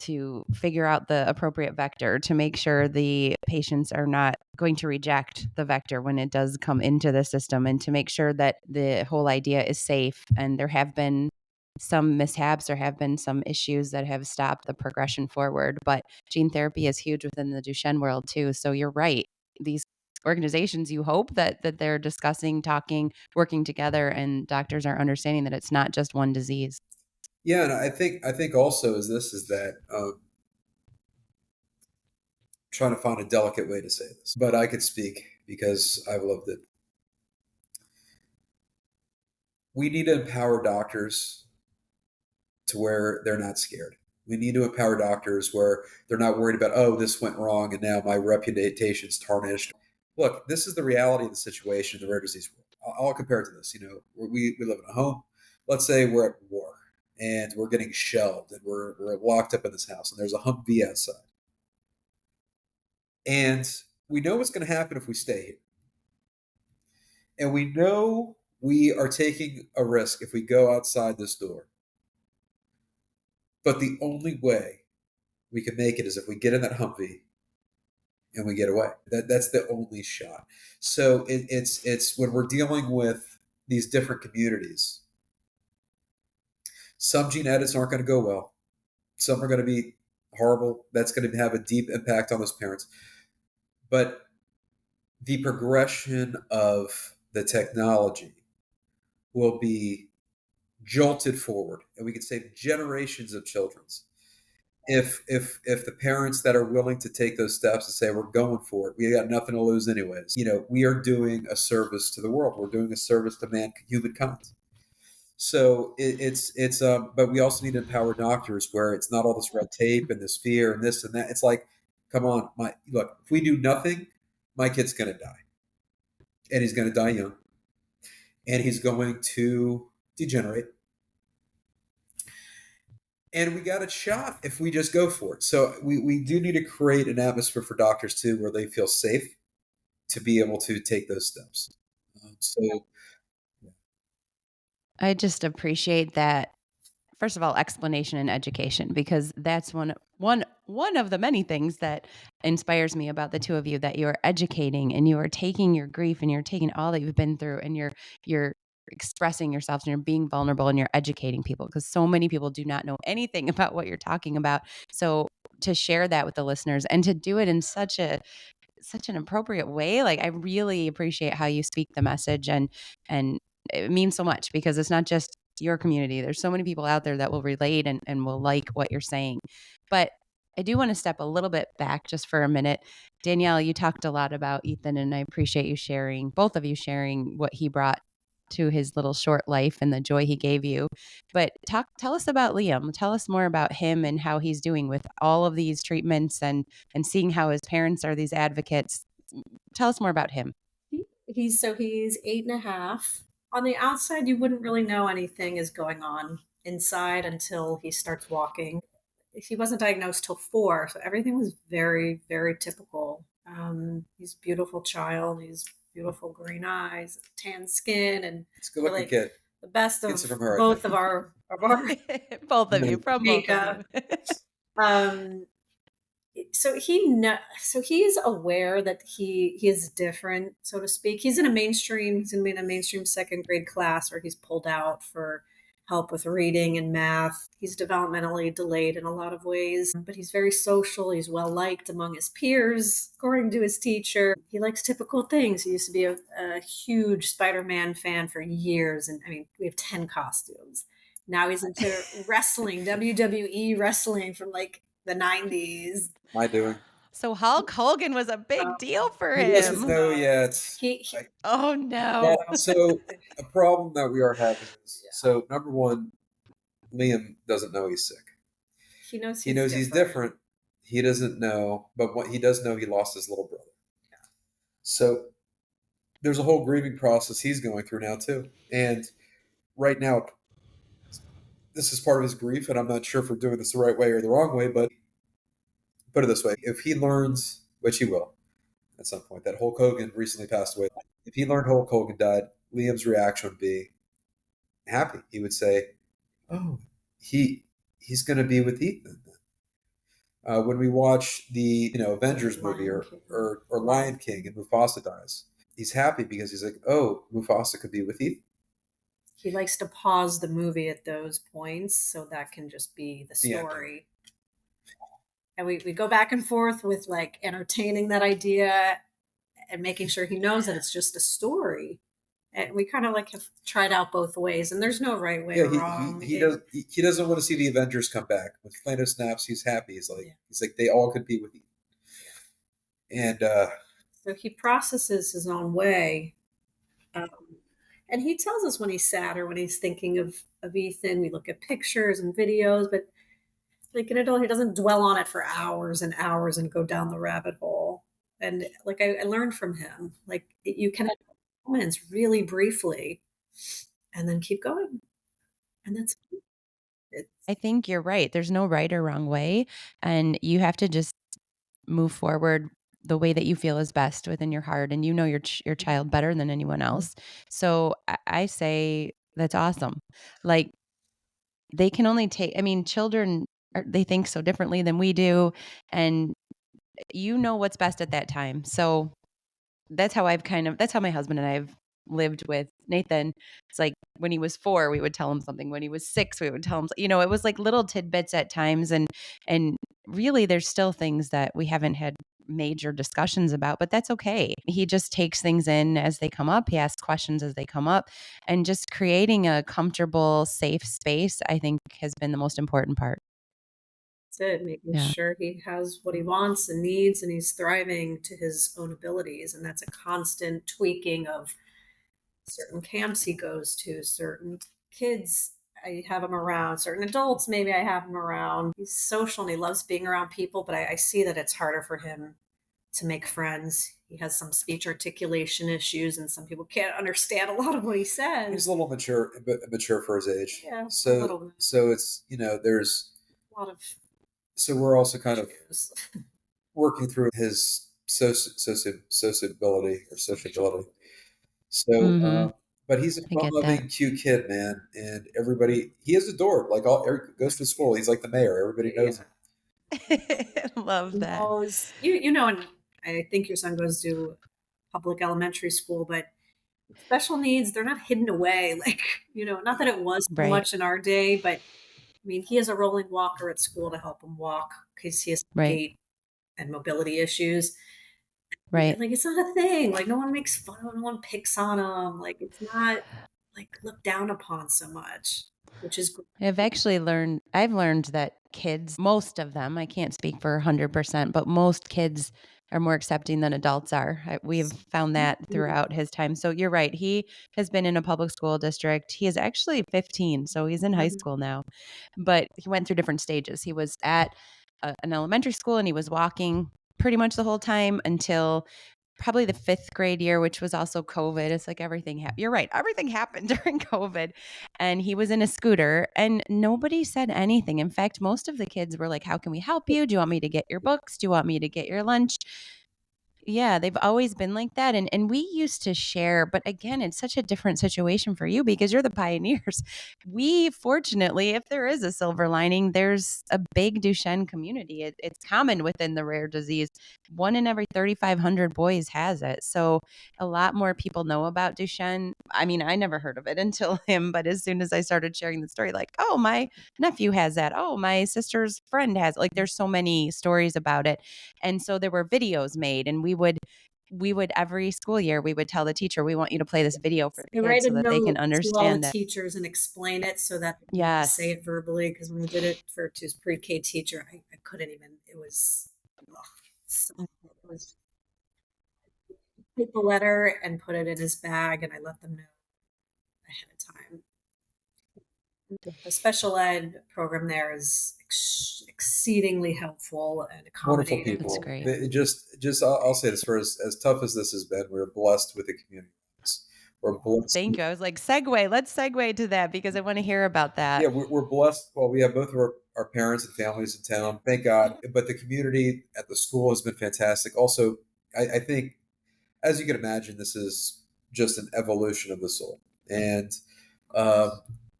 to figure out the appropriate vector to make sure the patients are not going to reject the vector when it does come into the system, and to make sure that the whole idea is safe. And there have been some mishaps, there have been some issues that have stopped the progression forward, but gene therapy is huge within the Duchenne world too. So you're right. These organizations, you hope that they're discussing, talking, working together, and doctors are understanding that it's not just one disease. yeah, and I think also is that trying to find a delicate way to say this, but I could speak because I've loved it. We need to empower doctors to where they're not scared. We need to empower doctors where they're not worried about, oh, this went wrong and now my reputation's tarnished. Look, this is the reality of the situation in the rare disease world. I'll compare it to this. You know, we live in a home. Let's say we're at war and we're getting shelled and we're locked up in this house and there's a Humvee outside. And we know what's going to happen if we stay here. And we know we are taking a risk if we go outside this door. But the only way we can make it is if we get in that Humvee and we get away. That's the only shot. So it's when we're dealing with these different communities. Some gene edits aren't going to go well. Some are going to be horrible. That's going to have a deep impact on those parents. But the progression of the technology will be jolted forward, and we can save generations of children's if the parents that are willing to take those steps and say we're going for it, we got nothing to lose anyways. You know, we are doing a service to the world. We're doing a service to humankind. So but we also need to empower doctors where it's not all this red tape and this fear and this and that. It's like, come on, look, if we do nothing, my kid's going to die, and he's going to die young, and he's going to degenerate. And we got a shot if we just go for it. So we do need to create an atmosphere for doctors too, where they feel safe to be able to take those steps. So I just appreciate that. First of all, explanation and education, because that's one of the many things that inspires me about the two of you, that you are educating and you are taking your grief and you're taking all that you've been through and you're expressing yourselves and you're being vulnerable and you're educating people, because so many people do not know anything about what you're talking about. So to share that with the listeners and to do it in such an appropriate way, like, I really appreciate how you speak the message, and it means so much because it's not just your community. There's so many people out there that will relate and will like what you're saying. But I do want to step a little bit back just for a minute. Danielle, you talked a lot about Ethan, and I appreciate you sharing, both of you sharing what he brought to his little short life and the joy he gave you. But tell us about Liam. Tell us more about him and how he's doing with all of these treatments and seeing how his parents are these advocates. Tell us more about him. He's 8.5. On the outside, you wouldn't really know anything is going on inside until he starts walking. He wasn't diagnosed till 4, so everything was very, very typical. He's a beautiful child. He's beautiful green eyes, tan skin, and it's a good looking kid. The best of From her, both of our both of you, from both makeup. of you. So he's aware that he is different, so to speak. He's in a mainstream second grade class where he's pulled out for help with reading and math. He's developmentally delayed in a lot of ways, but he's very social. He's well liked among his peers, according to his teacher. He likes typical things. He used to be a huge Spider-Man fan for years, and I mean, we have 10 costumes. Now he's into wrestling, WWE wrestling from like the 90s. My doing. So Hulk Hogan was a big deal for He doesn't him. know yet. He Oh no. Well, so a problem that we are having is so number one, Liam doesn't know he's sick. he knows He knows he's different. He doesn't know, but what he does know, he lost his little brother. So there's a whole grieving process he's going through now too. And right now, this is part of his grief, and I'm not sure if we're doing this the right way or the wrong way, but put it this way: if he learns, which he will at some point, that Hulk Hogan recently passed away. If he learned Hulk Hogan died, Liam's reaction would be happy. He would say, "Oh, he's going to be with Ethan." When we watch the Avengers movie or Lion King and Mufasa dies, he's happy because he's like, "Oh, Mufasa could be with Ethan." He likes to pause the movie at those points so that can just be the story. And we go back and forth with like entertaining that idea and making sure he knows that it's just a story. And we kind of like have tried out both ways, and there's no right way or wrong. He doesn't want to see the Avengers come back. When Thanos snaps, he's happy. He's like they all could be with Ethan. And so he processes his own way. And he tells us when he's sad or when he's thinking of Ethan. We look at pictures and videos, but like an adult, he doesn't dwell on it for hours and hours and go down the rabbit hole. And like I learned from him, like you can have moments really briefly and then keep going. And that's it. I think you're right. There's no right or wrong way. And you have to just move forward the way that you feel is best within your heart. And you know your child better than anyone else. So I say that's awesome. Like they can only take, I mean, children, they think so differently than we do. And you know what's best at that time. So that's how that's how my husband and I have lived with Nathan. It's like when he was 4, we would tell him something. When he was 6, we would tell him, it was like little tidbits at times. And really there's still things that we haven't had major discussions about, but that's okay. He just takes things in as they come up. He asks questions as they come up, and just creating a comfortable, safe space, I think has been the most important part. That's it, making sure he has what he wants and needs and he's thriving to his own abilities. And that's a constant tweaking of certain camps he goes to, certain kids I have him around, certain adults maybe I have him around. He's social and he loves being around people, but I see that it's harder for him to make friends. He has some speech articulation issues, and some people can't understand a lot of what he says. He's a little mature for his age. Yeah, so it's there's a lot of. So we're also kind of working through his sociability. So, but he's a fun-loving, cute kid, man, and he is adored. Like goes to school, he's like the mayor. Everybody knows him. Love that. And I think your son goes to public elementary school, but special needs, they're not hidden away. Like, not that it was too much in our day, but I mean, he has a rolling walker at school to help him walk because he has gait and mobility issues. Right. Like, it's not a thing. Like, no one makes fun of him, no one picks on him. Like, it's not like looked down upon so much, which is great. I've learned that kids, most of them, I can't speak for 100%, but most kids are more accepting than adults are. We've found that throughout his time. So you're right. He has been in a public school district. He is actually 15, so he's in high school now. But he went through different stages. He was at an elementary school and he was walking pretty much the whole time until probably the 5th grade year, which was also COVID. It's like everything happened. You're right. Everything happened during COVID. And he was in a scooter and nobody said anything. In fact, most of the kids were like, how can we help you? Do you want me to get your books? Do you want me to get your lunch? Yeah, they've always been like that. And we used to share, but again, it's such a different situation for you because you're the pioneers. We, fortunately, if there is a silver lining, there's a big Duchenne community. It's common within the rare disease. 1 in every 3,500 boys has it. So a lot more people know about Duchenne. I mean, I never heard of it until him, but as soon as I started sharing the story, like, oh, my nephew has that. Oh, my sister's friend has it. Like, there's so many stories about it. And so there were videos made, and we would every school year, we would tell the teacher, we want you to play this video for the kids so that they can understand it. Teachers and explain it so that they can say it verbally. Because when we did it to his pre-K teacher, I couldn't even, it was, So it was take the letter and put it in his bag, and I let them know ahead of time. The special ed program there is exceedingly helpful and Wonderful accommodating. That's people. great. I'll say this: for as tough as this has been, we're blessed with the community. We're blessed. Thank you. I was like, segue. Let's segue to that because I want to hear about Yeah, that. we're blessed. Well, we have both of our parents and families in town, thank God. But the community at the school has been fantastic. Also, I think, as you can imagine, this is just an evolution of the soul. And um,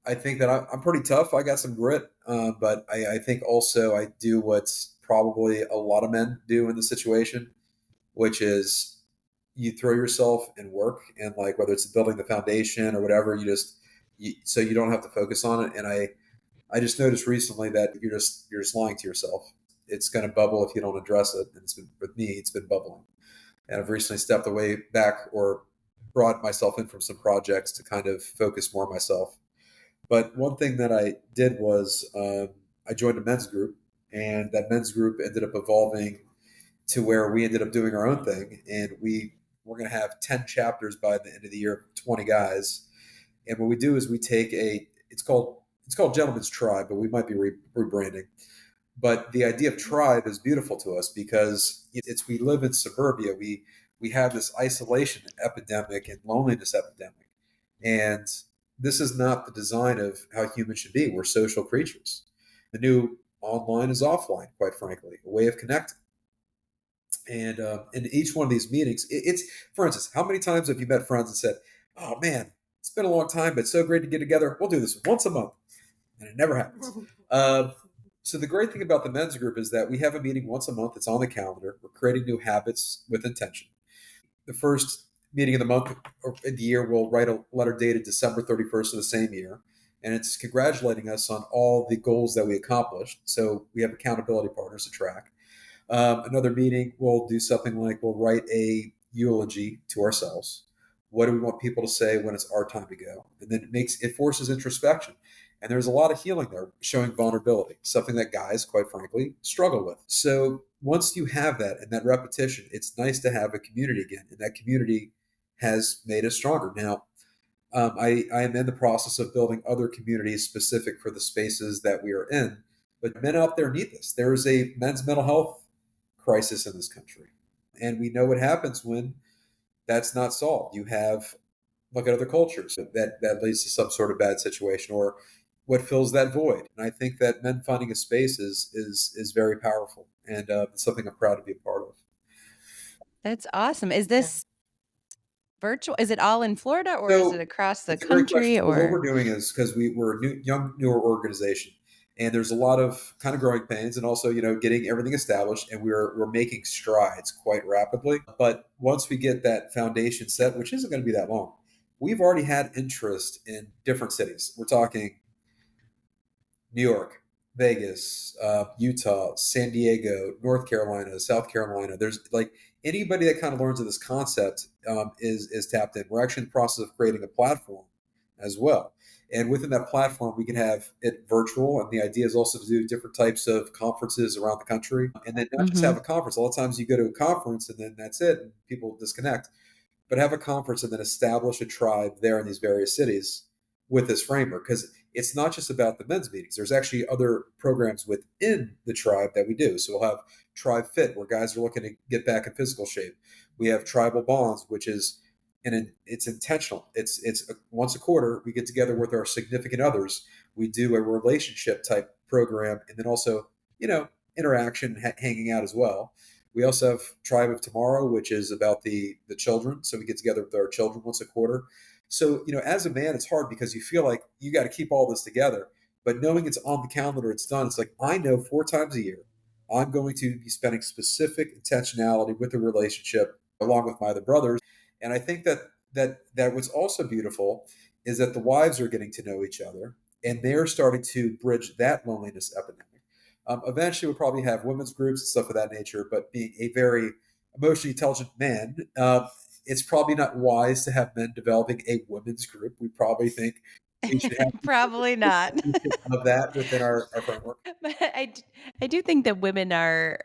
I think that I'm pretty tough. I got some grit, but I think also I do what's probably a lot of men do in the situation, which is you throw yourself in work, and like whether it's building the foundation or whatever, so you don't have to focus on it. And I just noticed recently that you're just lying to yourself. It's going to bubble if you don't address it. And with me, it's been bubbling. And I've recently stepped away back or brought myself in from some projects to kind of focus more on myself. But one thing that I did was I joined a men's group, and that men's group ended up evolving to where we ended up doing our own thing, and we're going to have 10 chapters by the end of the year, 20 guys. And what we do is we take it's called Gentleman's Tribe, but we might be rebranding. But the idea of tribe is beautiful to us because it's we live in suburbia. We have this isolation epidemic and loneliness epidemic, and this is not the design of how humans should be. We're social creatures. The new online is offline, quite frankly, a way of connecting. And in each one of these meetings, it's for instance, how many times have you met friends and said, "Oh man, it's been a long time, but it's so great to get together. We'll do this once a month," and it never happens. Uh, so the great thing about the men's group is that we have a meeting once a month. It's on the calendar. We're creating new habits with intention. The first meeting of the month or in the year, we'll write a letter dated December 31st of the same year, and it's congratulating us on all the goals that we accomplished. So we have accountability partners to track. Another meeting, we'll do something like we'll write a eulogy to ourselves. What do we want people to say when it's our time to go? And then it forces introspection. And there's a lot of healing there, showing vulnerability, something that guys, quite frankly, struggle with. So once you have that and that repetition, it's nice to have a community again. And that community has made us stronger. Now, I am in the process of building other communities specific for the spaces that we are in. But men out there need this. There is a men's mental health crisis in this country. And we know what happens when that's not solved. You have look at other cultures that leads to some sort of bad situation or what fills that void. And I think that men finding a space is very powerful and it's something I'm proud to be a part of. That's awesome. Is this virtual? Is it all in Florida or is it So across the it's a great question. country So what or? we're doing is because we're a newer organization, and there's a lot of kind of growing pains, and also getting everything established, and we're making strides quite rapidly. But once we get that foundation set, which isn't going to be that long, we've already had interest in different cities. We're talking New York, Vegas, Utah, San Diego, North Carolina, South Carolina. There's like anybody that kind of learns of this concept is tapped in. We're actually in the process of creating a platform as well. And within that platform, we can have it virtual. And the idea is also to do different types of conferences around the country. And then not just have Mhm. a conference. A lot of times you go to a conference and then that's it, and people disconnect. But have a conference and then establish a tribe there in these various cities with this framework. Because it's not just about the men's meetings. There's actually other programs within the tribe that we do. So we'll have Tribe Fit, where guys are looking to get back in physical shape. We have Tribal Bonds, which is and it's intentional. It's once a quarter we get together with our significant others. We do a relationship type program, and then also interaction, hanging out as well. We also have Tribe of Tomorrow, which is about the children. So we get together with our children once a quarter. So, as a man, it's hard because you feel like you got to keep all this together. But knowing it's on the calendar, it's done. It's like, I know 4 times a year, I'm going to be spending specific intentionality with the relationship along with my other brothers. And I think that what's also beautiful is that the wives are getting to know each other and they're starting to bridge that loneliness epidemic. Eventually, we'll probably have women's groups and stuff of that nature. But being a very emotionally intelligent man, it's probably not wise to have men developing a women's group. We probably think we should have Probably not. of that within our framework. But I do think that women are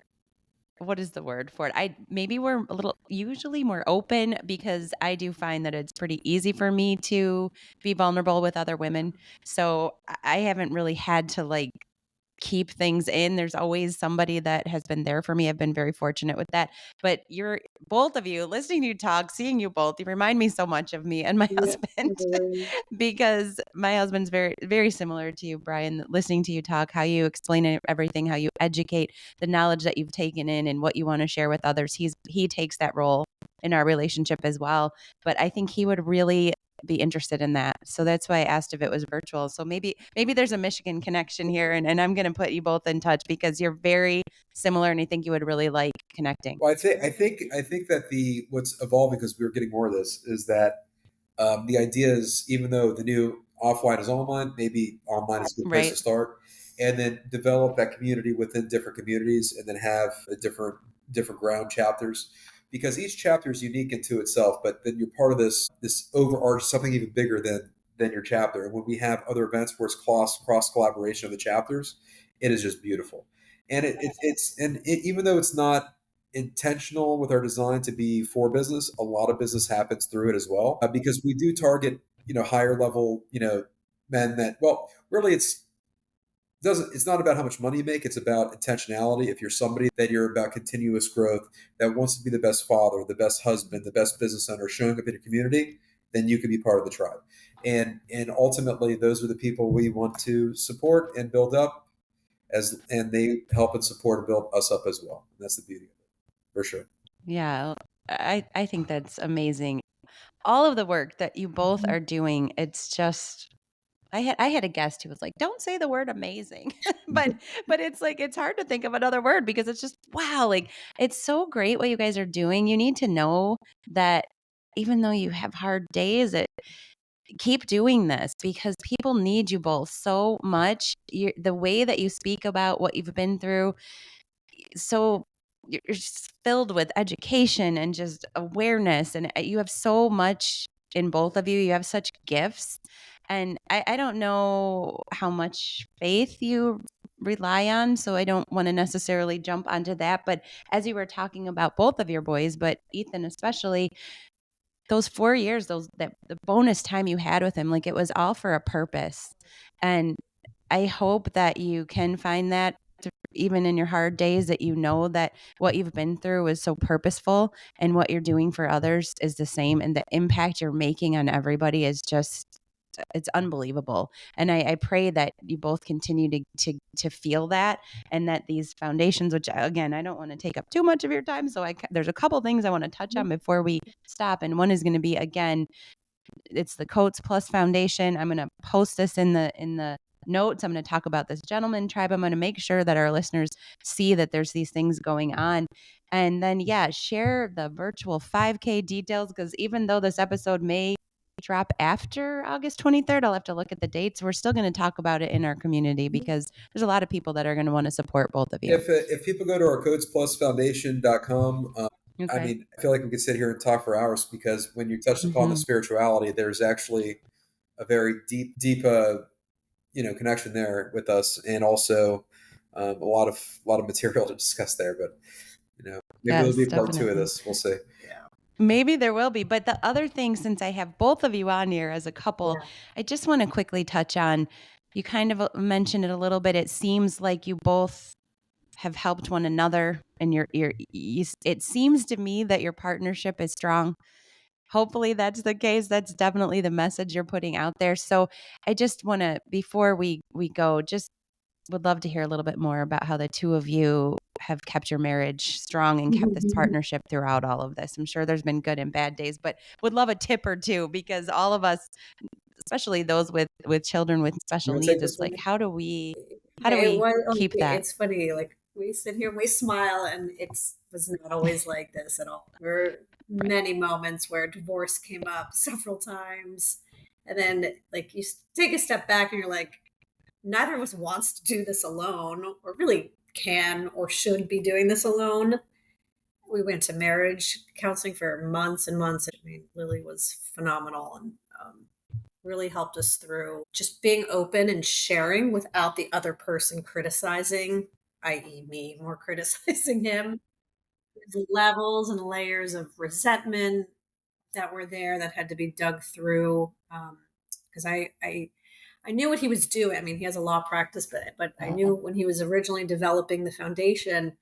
what is the word for it? Maybe we're a little usually more open because I do find that it's pretty easy for me to be vulnerable with other women. So I haven't really had to like keep things in. There's always somebody that has been there for me. I've been very fortunate with that. But you're both of you listening to you talk, seeing you both, you remind me so much of me and my Yeah. husband because my husband's very, very similar to you, Bryan. Listening to you talk, how you explain everything, how you educate the knowledge that you've taken in and what you want to share with others. He takes that role in our relationship as well. But I think he would really be interested in that. So that's why I asked if it was virtual. So maybe there's a Michigan connection here and I'm going to put you both in touch because you're very similar and I think you would really like connecting. Well, I think that the what's evolving, because we were getting more of this, is that the idea is, even though the new offline is online, maybe online is a good place to Right. start, and then develop that community within different communities, and then have a different ground chapters, because each chapter is unique into itself. But then you're part of this overarch something even bigger than your chapter. And when we have other events where it's cross collaboration of the chapters, it is just beautiful. And even though it's not intentional with our design to be for business, a lot of business happens through it as well, because we do target higher level men that, well, really it's not about how much money you make, it's about intentionality. If you're somebody that you're about continuous growth, that wants to be the best father, the best husband, the best business owner, showing up in your community, then you can be part of the tribe. And ultimately those are the people we want to support and build up, and they help and support and build us up as well. And that's the beauty of it, for sure. Yeah. I think that's amazing. All of the work that you both are doing, it's just I had a guest who was like, "Don't say the word amazing." But it's like it's hard to think of another word because it's just wow, like it's so great what you guys are doing. You need to know that even though you have hard days, keep doing this because people need you both so much. The way that you speak about what you've been through, so you're just filled with education and just awareness, and you have so much in both of you. You have such gifts, and I don't know how much faith you rely on, so I don't want to necessarily jump onto that. But as you were talking about both of your boys, but Ethan especially, those 4 years, the bonus time you had with him, like it was all for a purpose. And I hope that you can find that even in your hard days, that you know that what you've been through is so purposeful and what you're doing for others is the same. And the impact you're making on everybody is just, it's unbelievable. And I pray that you both continue to feel that, and that these foundations, which again, I don't want to take up too much of your time. So there's a couple things I want to touch on before we stop. And one is going to be, again, it's the Coats Plus Foundation. I'm going to post this in the notes. I'm going to talk about this gentleman tribe. I'm going to make sure that our listeners see that there's these things going on. And then, yeah, share the virtual 5K details, because even though this episode may drop after August 23rd, I'll have to look at the dates. We're still going to talk about it in our community because there's a lot of people that are going to want to support both of you. If people go to our codesplusfoundation.com, I Okay. mean, I feel like we could sit here and talk for hours, because when you touch upon the spirituality, there's actually a very deep connection there with us, and also a lot of material to discuss there. But maybe there'll Yes, be part two of definitely. this. We'll see. Maybe there will be. But the other thing, since I have both of you on here as a couple, Yeah. I just want to quickly touch on, you kind of mentioned it a little bit. It seems like you both have helped one another, and it seems to me that your partnership is strong. Hopefully that's the case. That's definitely the message you're putting out there. So I just want to, before we go, just would love to hear a little bit more about how the two of you have kept your marriage strong and kept this partnership throughout all of this. I'm sure there's been good and bad days, but would love a tip or two, because all of us, especially those with children with You special want to take needs, this it's one? like how do It we was keep that? it's funny, like we sit here and we smile, and it was not always like this at all. There were Right. many moments where divorce came up several times, and then like you take a step back and you're like, neither of us wants to do this alone, or really can or should be doing this alone. We went to marriage counseling for months and months. I mean, Lily was phenomenal, and really helped us through just being open and sharing without the other person criticizing, i.e., me more criticizing him. There's levels and layers of resentment that were there that had to be dug through. Because I knew what he was doing. I mean, he has a law practice, but I knew when he was originally developing the foundation,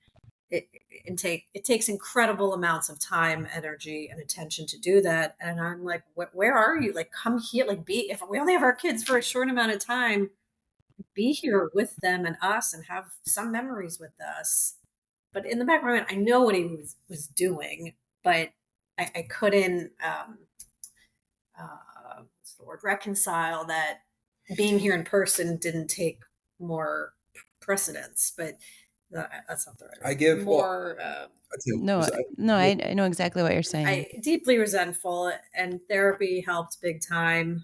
it takes incredible amounts of time, energy, and attention to do that. And I'm like, where are you? Like, come here. Like, be if we only have our kids for a short amount of time, be here with them and us, and have some memories with us. But in the back of my mind, I know what he was doing, but I couldn't. What's the word? Reconcile that being here in person didn't take more precedence, but that's not the right word. I give more. No, no, I know exactly what you're saying. I deeply resentful, and therapy helped big time.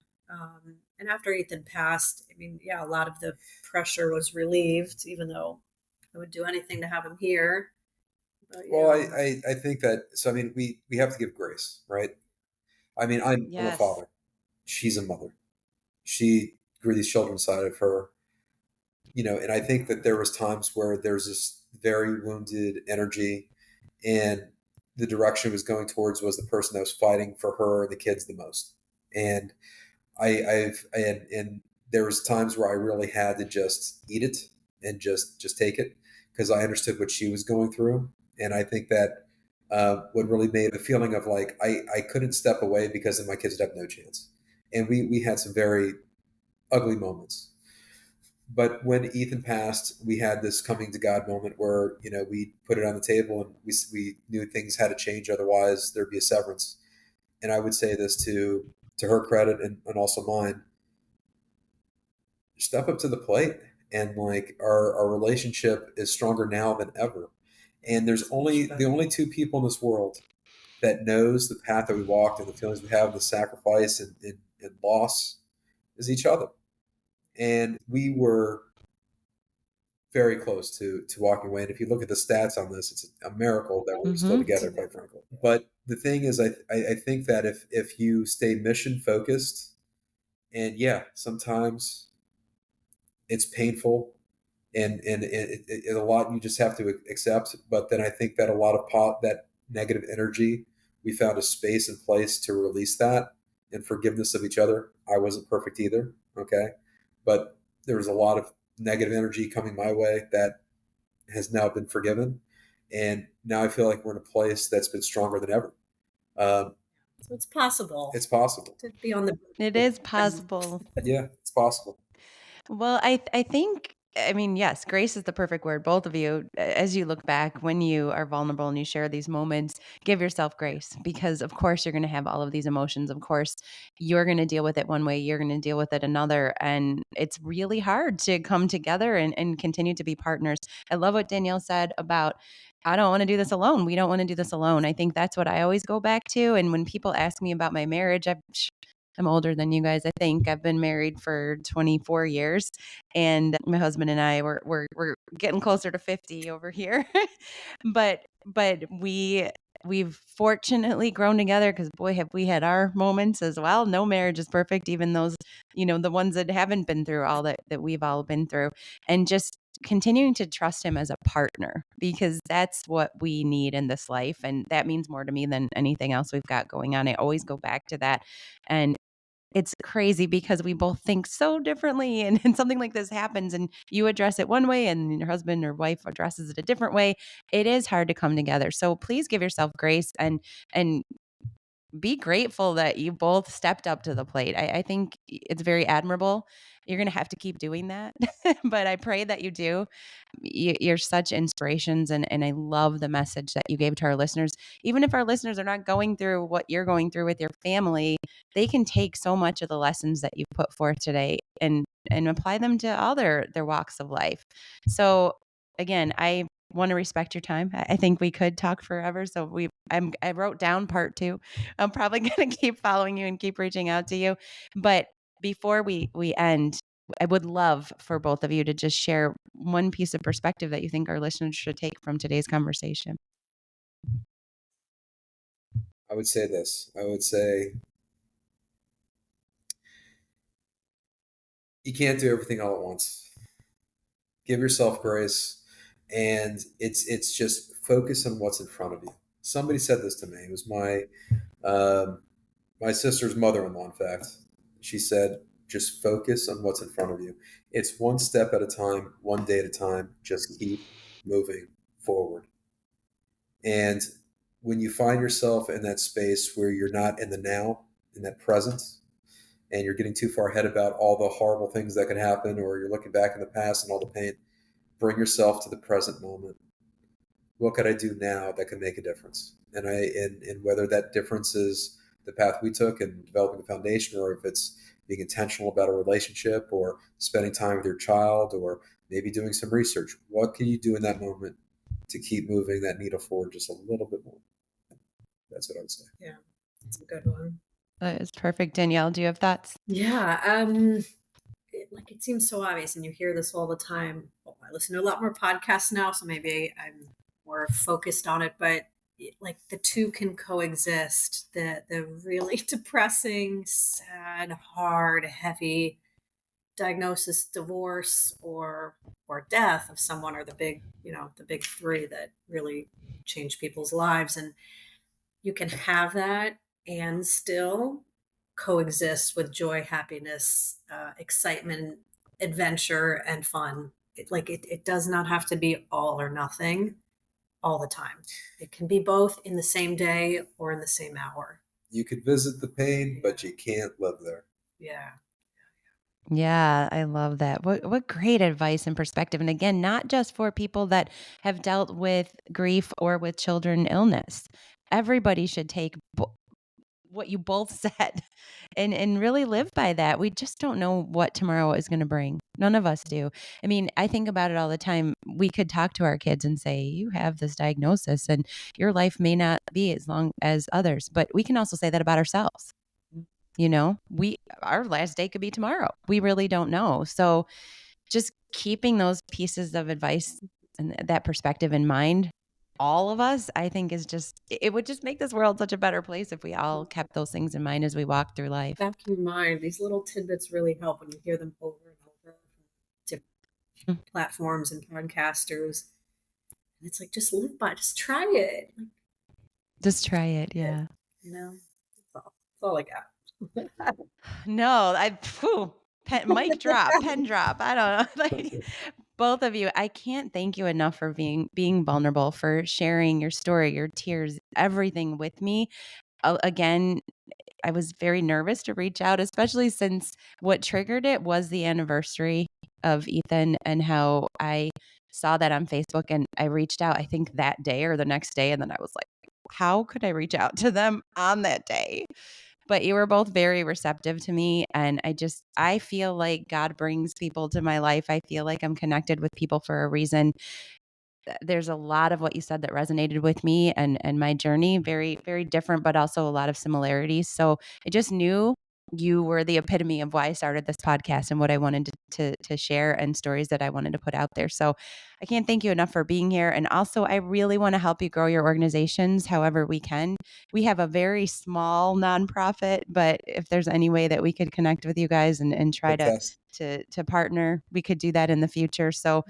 And after Ethan passed, I mean, yeah, a lot of the pressure was relieved, even though I would do anything to have him here. But, well, I think that, so I mean, we have to give grace, right? I mean, I'm a Yes. father. She's a mother. She grew these children inside of her, and I think that there was times where there's this very wounded energy, and the direction it was going towards was the person that was fighting for her and the kids the most. And and there was times where I really had to just eat it and just take it, because I understood what she was going through. And I think that what really made the feeling of like I couldn't step away because then my kids would have no chance. And we had some very ugly moments. But when Ethan passed, we had this coming to God moment where we put it on the table, and we knew things had to change, otherwise there'd be a severance. And I would say this to her credit, and also mine: step up to the plate. And like our relationship is stronger now than ever. And there's only the only two people in this world that knows the path that we walked and the feelings we have, the sacrifice and loss, is each other. And we were very close to walking away. And if you look at the stats on this, it's a miracle that we're still together, quite frankly. But the thing is, I think that if you stay mission focused, and yeah, sometimes it's painful, and a lot you just have to accept. But then I think that a lot of that negative energy, we found a space and place to release that, and forgiveness of each other. I wasn't perfect either, okay, but there was a lot of negative energy coming my way that has now been forgiven, and now I feel like we're in a place that's been stronger than ever. So it's possible. It's possible to be on the. It is possible. Yeah, it's possible. Well, I think, I mean, yes, grace is the perfect word. Both of you, as you look back, when you are vulnerable and you share these moments, give yourself grace, because of course you're going to have all of these emotions. Of course, you're going to deal with it one way, you're going to deal with it another. And it's really hard to come together and continue to be partners. I love what Danielle said about, I don't want to do this alone. We don't want to do this alone. I think that's what I always go back to. And when people ask me about my marriage, I'm older than you guys. I think I've been married for 24 years, and my husband and I we're getting closer to 50 over here. but we've fortunately grown together, because boy, have we had our moments as well. No marriage is perfect, even those, the ones that haven't been through all that we've all been through. And just continuing to trust him as a partner, because that's what we need in this life, and that means more to me than anything else we've got going on. I always go back to that. And it's crazy because we both think so differently, and something like this happens and you address it one way and your husband or wife addresses it a different way. It is hard to come together. So please give yourself grace, and be grateful that you both stepped up to the plate. I think it's very admirable. You're going to have to keep doing that, but I pray that you do. You're such inspirations, and I love the message that you gave to our listeners. Even if our listeners are not going through what you're going through with your family, they can take so much of the lessons that you put forth today and apply them to all their walks of life. So again, I want to respect your time. I think we could talk forever. So I wrote down part 2. I'm probably going to keep following you and keep reaching out to you. But before we end, I would love for both of you to just share one piece of perspective that you think our listeners should take from today's conversation. I would say this. I would say you can't do everything all at once. Give yourself grace. And it's just focus on what's in front of you. Somebody said this to me. It was my sister's mother-in-law, in fact. She said, just focus on what's in front of you. It's one step at a time, one day at a time. Just keep moving forward. And when you find yourself in that space where you're not in the now, in that present, and you're getting too far ahead about all the horrible things that could happen, or you're looking back in the past and all the pain, bring yourself to the present moment. What could I do now that can make a difference? And whether that difference is the path we took in developing a foundation, or if it's being intentional about a relationship, or spending time with your child, or maybe doing some research. What can you do in that moment to keep moving that needle forward just a little bit more? That's what I would say. Yeah, that's a good one. That is perfect. Danielle, do you have thoughts? Yeah, it seems so obvious, and you hear this all the time. Well, I listen to a lot more podcasts now, so maybe I'm more focused on it. But like the two can coexist. The really depressing, sad, hard, heavy diagnosis, divorce, or death of someone, are the big three that really change people's lives. And you can have that and still coexist with joy, happiness, excitement, adventure, and fun. It does not have to be all or nothing all the time. It can be both in the same day or in the same hour. You could visit the pain, but you can't live there. Yeah. Yeah, I love that. What great advice and perspective. And again, not just for people that have dealt with grief or with children illness. Everybody should take what you both said and really live by that. We just don't know what tomorrow is going to bring. None of us do. I mean, I think about it all the time. We could talk to our kids and say, you have this diagnosis and your life may not be as long as others, but we can also say that about ourselves. You know, our last day could be tomorrow. We really don't know. So just keeping those pieces of advice and that perspective in mind, all of us, I think it would just make this world such a better place if we all kept those things in mind as we walk through life. Back in mind, these little tidbits really help when you hear them over and over from different platforms and podcasters. And it's like, just live by, just try it. Just try it. Yeah. That's all I got. No, mic drop, pen drop. I don't know. Like both of you, I can't thank you enough for being vulnerable, for sharing your story, your tears, everything with me. Again, I was very nervous to reach out, especially since what triggered it was the anniversary of Ethan and how I saw that on Facebook and I reached out, I think that day or the next day. And then I was like, how could I reach out to them on that day? But you were both very receptive to me. And I feel like God brings people to my life. I feel like I'm connected with people for a reason. There's a lot of what you said that resonated with me and my journey, very, very different, but also a lot of similarities. So I just knew you were the epitome of why I started this podcast and what I wanted to share and stories that I wanted to put out there. So I can't thank you enough for being here. And also, I really want to help you grow your organizations however we can. We have a very small nonprofit, but if there's any way that we could connect with you guys and try to partner, we could do that in the future. So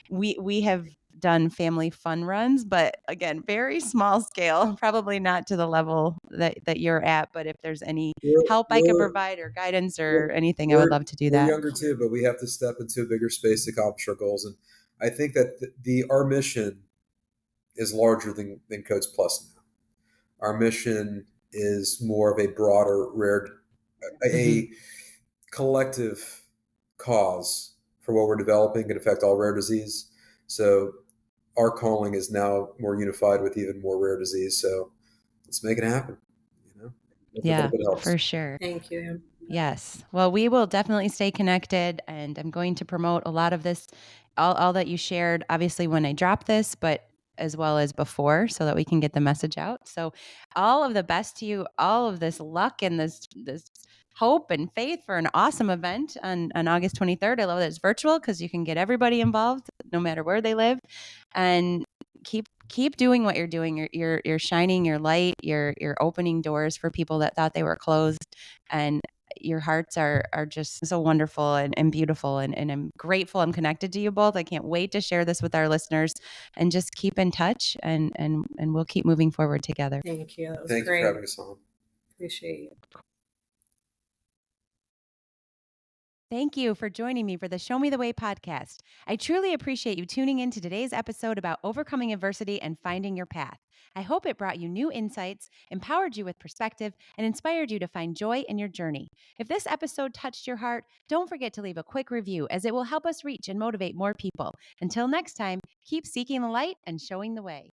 we have done family fun runs, but again, very small scale, probably not to the level that you're at. But if there's any help I can provide or guidance or anything, I would love to do that. We're younger too, but we have to step into a bigger space to accomplish our goals. And I think that our mission is larger than Codes Plus now. Our mission is more of a broader, a collective cause for what we're developing can affect all rare disease. So our calling is now more unified with even more rare disease. So let's make it happen. Yeah, for sure. Thank you. Yes. Well, we will definitely stay connected, and I'm going to promote a lot of this, all that you shared, obviously when I drop this, but as well as before, so that we can get the message out. So all of the best to you, all of this luck and this hope and faith for an awesome event on August 23rd. I love that it's virtual because you can get everybody involved no matter where they live, and keep doing what you're doing. You're shining your light. You're opening doors for people that thought they were closed, and your hearts are just so wonderful and beautiful. And I'm grateful I'm connected to you both. I can't wait to share this with our listeners and just keep in touch and we'll keep moving forward together. Thank you. That was Thank great. you for having us on. Appreciate you. Thank you for joining me for the Show Me the Way podcast. I truly appreciate you tuning in to today's episode about overcoming adversity and finding your path. I hope it brought you new insights, empowered you with perspective, and inspired you to find joy in your journey. If this episode touched your heart, don't forget to leave a quick review, as it will help us reach and motivate more people. Until next time, keep seeking the light and showing the way.